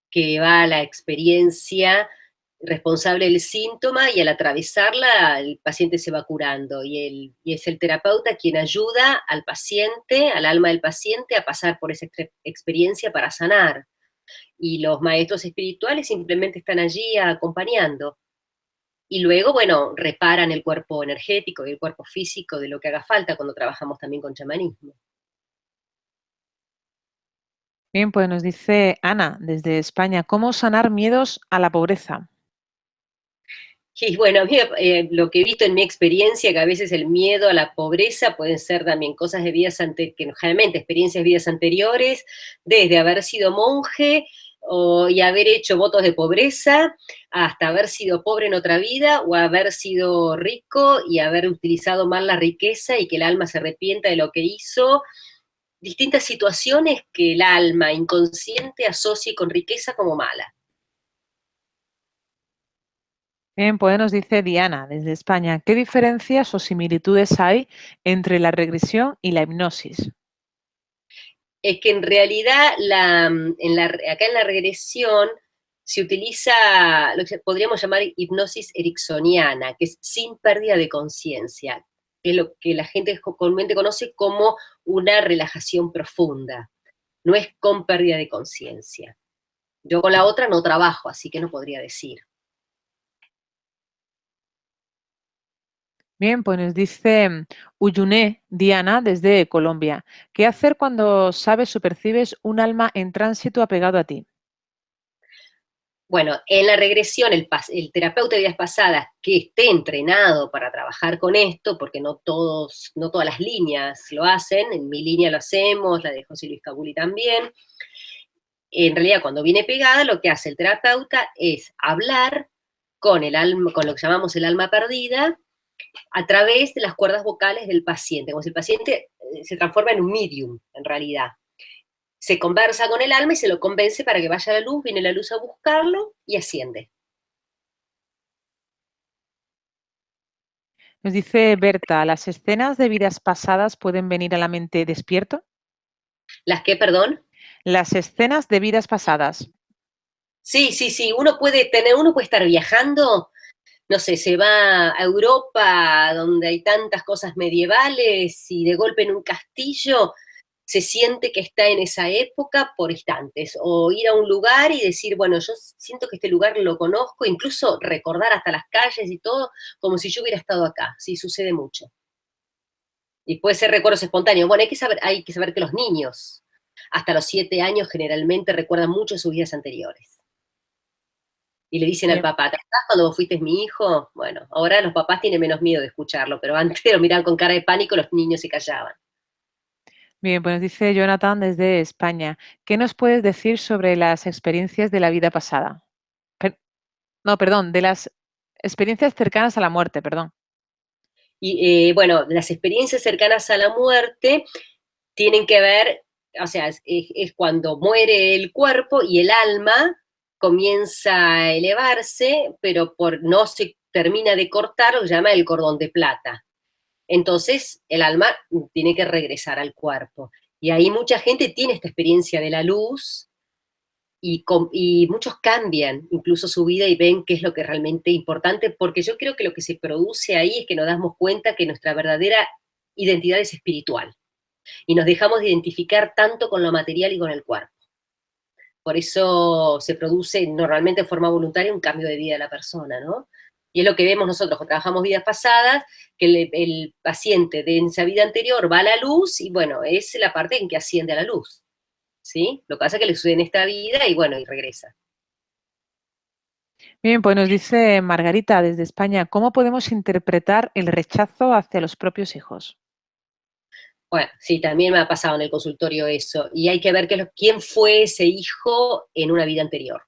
que va a la experiencia responsable del síntoma y al atravesarla el paciente se va curando y es el terapeuta quien ayuda al paciente, al alma del paciente a pasar por esa experiencia para sanar. Y los maestros espirituales simplemente están allí acompañando. Y luego, bueno, reparan el cuerpo energético y el cuerpo físico de lo que haga falta cuando trabajamos también con chamanismo. Bien, pues nos dice Ana desde España, ¿cómo sanar miedos a la pobreza? Y bueno, a mí lo que he visto en mi experiencia, que a veces el miedo a la pobreza pueden ser también cosas de vidas anteriores, que generalmente experiencias de vidas anteriores, desde haber sido monje y haber hecho votos de pobreza, hasta haber sido pobre en otra vida, o haber sido rico y haber utilizado mal la riqueza y que el alma se arrepienta de lo que hizo. Distintas situaciones que el alma inconsciente asocie con riqueza como mala. Bien, pues nos dice Diana desde España, ¿qué diferencias o similitudes hay entre la regresión y la hipnosis? Es que en realidad acá en la regresión se utiliza lo que podríamos llamar hipnosis ericksoniana, que es sin pérdida de conciencia, que es lo que la gente comúnmente conoce como una relajación profunda. No es con pérdida de conciencia. Yo con la otra no trabajo, así que no podría decir. Bien, pues nos dice Uyuné Diana desde Colombia, ¿qué hacer cuando sabes o percibes un alma en tránsito apegado a ti? Bueno, en la regresión, el terapeuta de vidas pasadas que esté entrenado para trabajar con esto, porque no todas las líneas lo hacen, en mi línea lo hacemos, la de José Luis Cabuli también. En realidad, cuando viene pegada, lo que hace el terapeuta es hablar con el alma, con lo que llamamos el alma perdida, a través de las cuerdas vocales del paciente, como si el paciente se transforma en un medium, en realidad. Se conversa con el alma y se lo convence para que vaya a la luz, viene la luz a buscarlo y asciende. Nos dice Berta, ¿las escenas de vidas pasadas pueden venir a la mente despierto? ¿Las qué, perdón? Las escenas de vidas pasadas. Sí, sí, sí, uno puede estar viajando, no sé, se va a Europa donde hay tantas cosas medievales y de golpe en un castillo se siente que está en esa época por instantes, o ir a un lugar y decir, bueno, yo siento que este lugar lo conozco, incluso recordar hasta las calles y todo, como si yo hubiera estado acá, sí, sucede mucho. Y puede ser recuerdos espontáneos. Bueno, hay que saber que los niños, hasta los 7 años, generalmente recuerdan mucho sus vidas anteriores. Y le dicen al Bien, papá, ¿te acuerdas cuando vos fuiste mi hijo? Bueno, ahora los papás tienen menos miedo de escucharlo, pero antes lo miraban con cara de pánico, los niños se callaban. bien, pues nos dice Jonathan desde España, ¿qué nos puedes decir sobre las experiencias de la vida pasada? No, perdón, de las experiencias cercanas a la muerte, perdón. Y bueno, las experiencias cercanas a la muerte tienen que ver, o sea, es cuando muere el cuerpo y el alma comienza a elevarse, pero no se termina de cortar lo que se llama el cordón de plata. Entonces el alma tiene que regresar al cuerpo. Y ahí mucha gente tiene esta experiencia de la luz y muchos cambian incluso su vida y ven qué es lo que es realmente importante, porque yo creo que lo que se produce ahí es que nos damos cuenta que nuestra verdadera identidad es espiritual y nos dejamos de identificar tanto con lo material y con el cuerpo. Por eso se produce normalmente de forma voluntaria un cambio de vida de la persona, ¿no? Y es lo que vemos nosotros cuando trabajamos vidas pasadas, que el paciente de esa vida anterior va a la luz y bueno, es la parte en que asciende a la luz, ¿sí? Lo que pasa es que le sucede en esta vida y bueno, y regresa. Bien, pues nos dice Margarita desde España, ¿cómo podemos interpretar el rechazo hacia los propios hijos? Bueno, sí, también me ha pasado en el consultorio eso, y hay que ver quién fue ese hijo en una vida anterior.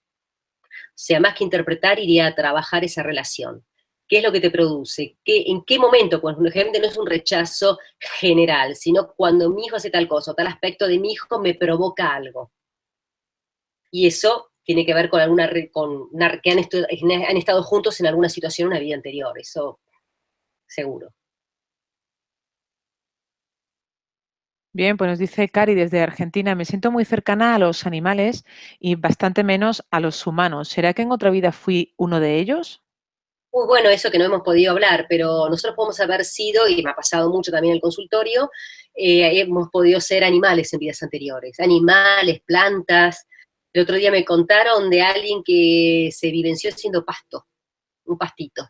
O sea, más que interpretar, iría a trabajar esa relación. ¿Qué es lo que te produce? ¿En qué momento? Pues generalmente no es un rechazo general, sino cuando mi hijo hace tal cosa, o tal aspecto de mi hijo me provoca algo. Y eso tiene que ver con que han estado juntos en alguna situación en una vida anterior, eso seguro. Bien, pues nos dice Cari desde Argentina, me siento muy cercana a los animales y bastante menos a los humanos. ¿Será que en otra vida fui uno de ellos? Muy bueno eso que no hemos podido hablar, pero nosotros podemos haber sido, y me ha pasado mucho también en el consultorio, hemos podido ser animales en vidas anteriores, animales, plantas. El otro día me contaron de alguien que se vivenció siendo pasto, un pastito.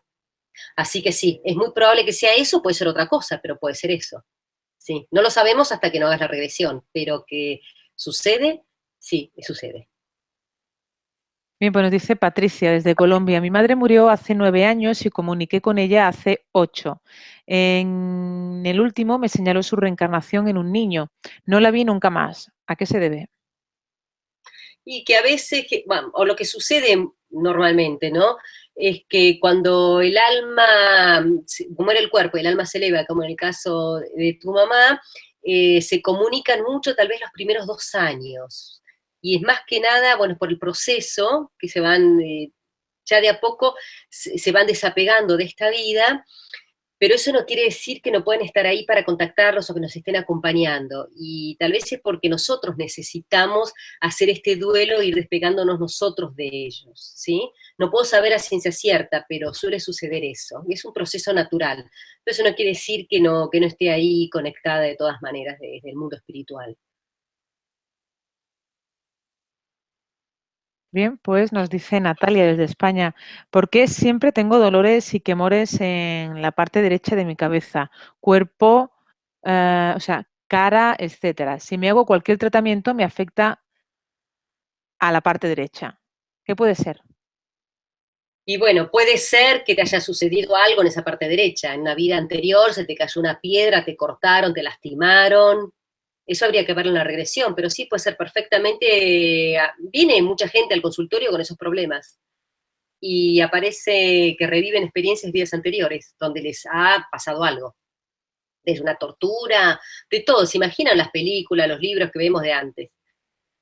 Así que sí, es muy probable que sea eso, puede ser otra cosa, pero puede ser eso. Sí, no lo sabemos hasta que no hagas la regresión, pero que sucede, sí, sucede. Bien, pues nos dice Patricia desde Colombia. Mi madre murió hace 9 años y comuniqué con ella hace 8. En el último me señaló su reencarnación en un niño. No la vi nunca más. ¿A qué se debe? Y que a veces, bueno, o lo que sucede normalmente, ¿no? Es que cuando el alma, como era el cuerpo, el alma se eleva, como en el caso de tu mamá, se comunican mucho tal vez los primeros 2 años. Y es más que nada, bueno, por el proceso que se van, ya de a poco se van desapegando de esta vida, pero eso no quiere decir que no puedan estar ahí para contactarlos o que nos estén acompañando. Y tal vez es porque nosotros necesitamos hacer este duelo e ir despegándonos nosotros de ellos, ¿sí? No puedo saber a ciencia cierta, pero suele suceder eso. Y es un proceso natural. Pero eso no quiere decir que no esté ahí conectada de todas maneras desde el mundo espiritual. Bien, pues nos dice Natalia desde España, ¿por qué siempre tengo dolores y quemores en la parte derecha de mi cabeza, cuerpo, o sea, cara, etcétera? Si me hago cualquier tratamiento me afecta a la parte derecha. ¿Qué puede ser? Y bueno, puede ser que te haya sucedido algo en esa parte derecha. En una vida anterior se te cayó una piedra, te cortaron, te lastimaron. Eso habría que verlo en la regresión, pero sí puede ser perfectamente. Viene mucha gente al consultorio con esos problemas y aparece que reviven experiencias de vidas anteriores donde les ha pasado algo. Desde una tortura, de todo. Se imaginan las películas, los libros que vemos de antes.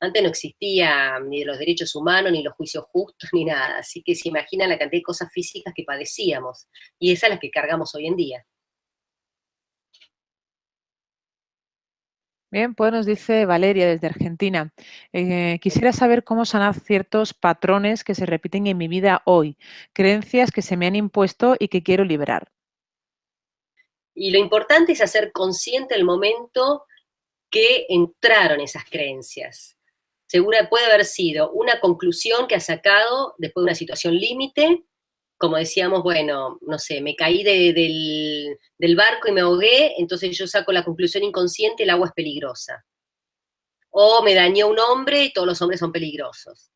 Antes no existía ni los derechos humanos, ni los juicios justos, ni nada. Así que se imaginan la cantidad de cosas físicas que padecíamos. Y esas las que cargamos hoy en día. Bien, pues nos dice Valeria desde Argentina. Quisiera saber cómo sanar ciertos patrones que se repiten en mi vida hoy, creencias que se me han impuesto y que quiero liberar. Y lo importante es hacer consciente el momento que entraron esas creencias. Segura puede haber sido una conclusión que ha sacado después de una situación límite, como decíamos, bueno, no sé, me caí del barco y me ahogué, entonces yo saco la conclusión inconsciente, el agua es peligrosa. O me dañó un hombre y todos los hombres son peligrosos.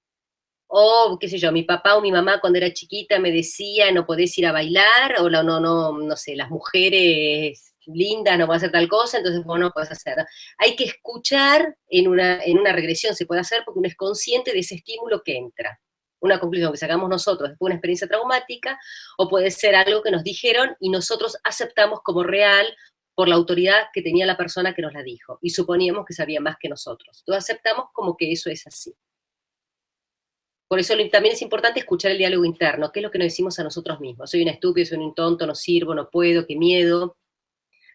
O, qué sé yo, mi papá o mi mamá cuando era chiquita me decía, no podés ir a bailar, o no sé, las mujeres lindas no van a hacer tal cosa, entonces vos no podés hacer. Hay que escuchar en una regresión, se puede hacer porque uno es consciente de ese estímulo que entra. Una conclusión que sacamos nosotros después de una experiencia traumática, o puede ser algo que nos dijeron y nosotros aceptamos como real por la autoridad que tenía la persona que nos la dijo, y suponíamos que sabía más que nosotros. Entonces aceptamos como que eso es así. Por eso también es importante escuchar el diálogo interno, qué es lo que nos decimos a nosotros mismos. Soy un estúpido, soy un tonto, no sirvo, no puedo, qué miedo,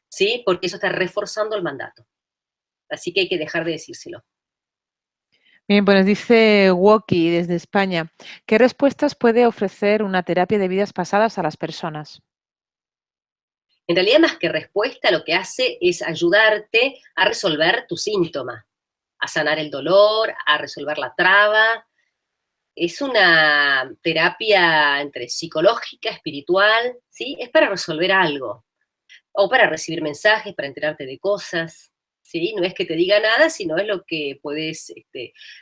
¿sí? Porque eso está reforzando el mandato. Así que hay que dejar de decírselo. Bien, pues nos dice Woki desde España. ¿Qué respuestas puede ofrecer una terapia de vidas pasadas a las personas? En realidad, más que respuesta, lo que hace es ayudarte a resolver tu síntoma, a sanar el dolor, a resolver la traba. Es una terapia entre psicológica, espiritual, ¿sí? Es para resolver algo, o para recibir mensajes, para enterarte de cosas, ¿sí? No es que te diga nada, sino es lo que puedes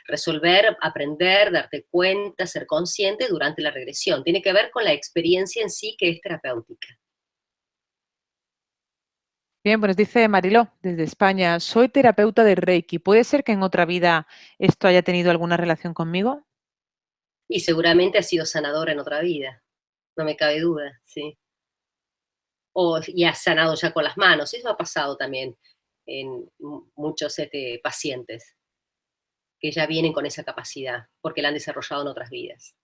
resolver, aprender, darte cuenta, ser consciente durante la regresión. Tiene que ver con la experiencia en sí que es terapéutica. Bien, pues nos dice Mariló desde España. Soy terapeuta de Reiki. ¿Puede ser que en otra vida esto haya tenido alguna relación conmigo? Y seguramente has sido sanadora en otra vida, no me cabe duda, ¿sí? Y has sanado ya con las manos, eso ha pasado también en muchos pacientes que ya vienen con esa capacidad, porque la han desarrollado en otras vidas.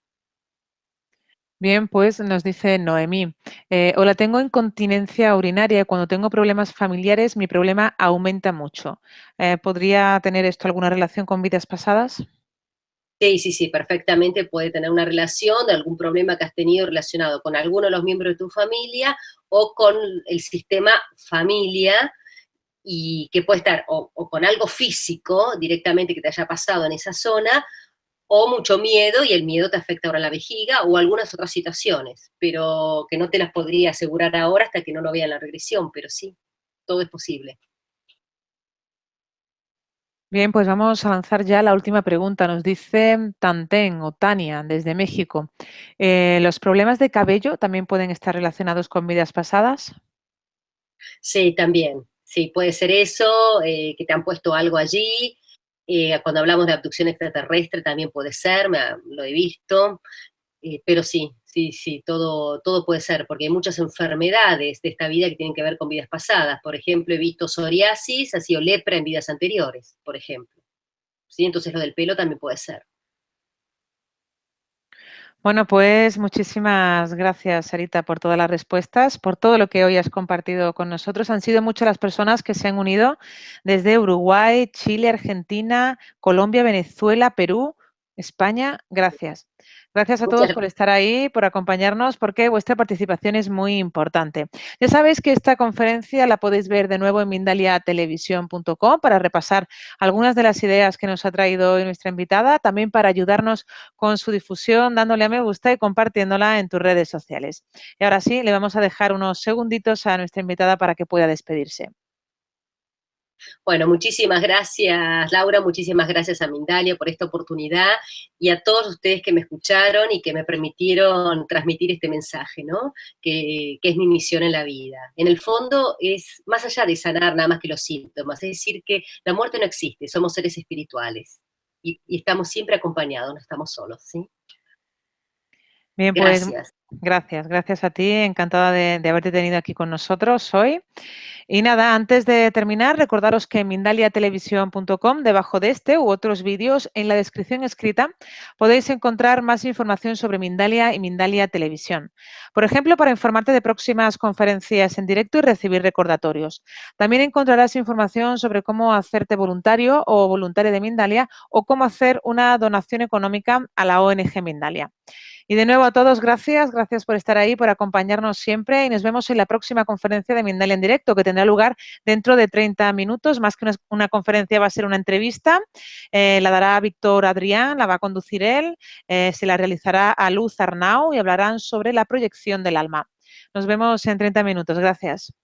Bien, pues nos dice Noemí. Hola, tengo incontinencia urinaria y cuando tengo problemas familiares mi problema aumenta mucho. ¿Podría tener esto alguna relación con vidas pasadas? Sí, sí, sí, perfectamente puede tener una relación de algún problema que has tenido relacionado con alguno de los miembros de tu familia o con el sistema familia, y que puede estar o con algo físico directamente que te haya pasado en esa zona, o mucho miedo y el miedo te afecta ahora la vejiga o algunas otras situaciones, pero que no te las podría asegurar ahora hasta que no lo vea en la regresión, pero sí, todo es posible. Bien, pues vamos a lanzar ya la última pregunta. Nos dice Tanten o Tania desde México. ¿Los problemas de cabello también pueden estar relacionados con vidas pasadas? Sí, también. Sí, puede ser eso, que te han puesto algo allí. Cuando hablamos de abducción extraterrestre también puede ser, lo he visto. Pero sí, sí, sí, todo puede ser, porque hay muchas enfermedades de esta vida que tienen que ver con vidas pasadas. Por ejemplo, he visto psoriasis, ha sido lepra en vidas anteriores, por ejemplo. ¿Sí? Entonces lo del pelo también puede ser. Bueno, pues muchísimas gracias, Sarita, por todas las respuestas, por todo lo que hoy has compartido con nosotros. Han sido muchas las personas que se han unido desde Uruguay, Chile, Argentina, Colombia, Venezuela, Perú, España. Gracias. Gracias a Muchas todos por estar ahí, por acompañarnos, porque vuestra participación es muy importante. Ya sabéis que esta conferencia la podéis ver de nuevo en mindaliatelevisión.com para repasar algunas de las ideas que nos ha traído hoy nuestra invitada, también para ayudarnos con su difusión, dándole a me gusta y compartiéndola en tus redes sociales. Y ahora sí, le vamos a dejar unos segunditos a nuestra invitada para que pueda despedirse. Bueno, muchísimas gracias, Laura, muchísimas gracias a Mindalia por esta oportunidad y a todos ustedes que me escucharon y que me permitieron transmitir este mensaje, ¿no? Que es mi misión en la vida. En el fondo es más allá de sanar nada más que los síntomas, es decir, que la muerte no existe, somos seres espirituales y estamos siempre acompañados, no estamos solos, ¿sí? Bien, pues Gracias. gracias a ti, encantada de haberte tenido aquí con nosotros hoy. Y nada, antes de terminar, recordaros que en mindaliatelevisión.com, debajo de este u otros vídeos, en la descripción escrita, podéis encontrar más información sobre Mindalia y Mindalia Televisión. Por ejemplo, para informarte de próximas conferencias en directo y recibir recordatorios. También encontrarás información sobre cómo hacerte voluntario o voluntaria de Mindalia o cómo hacer una donación económica a la ONG Mindalia. Y de nuevo a todos, gracias por estar ahí, por acompañarnos siempre y nos vemos en la próxima conferencia de Mindalia en directo que tendrá lugar dentro de 30 minutos, más que una conferencia va a ser una entrevista, la dará Víctor Adrián, la va a conducir él, se la realizará a Luz Arnau y hablarán sobre la proyección del alma. Nos vemos en 30 minutos, gracias.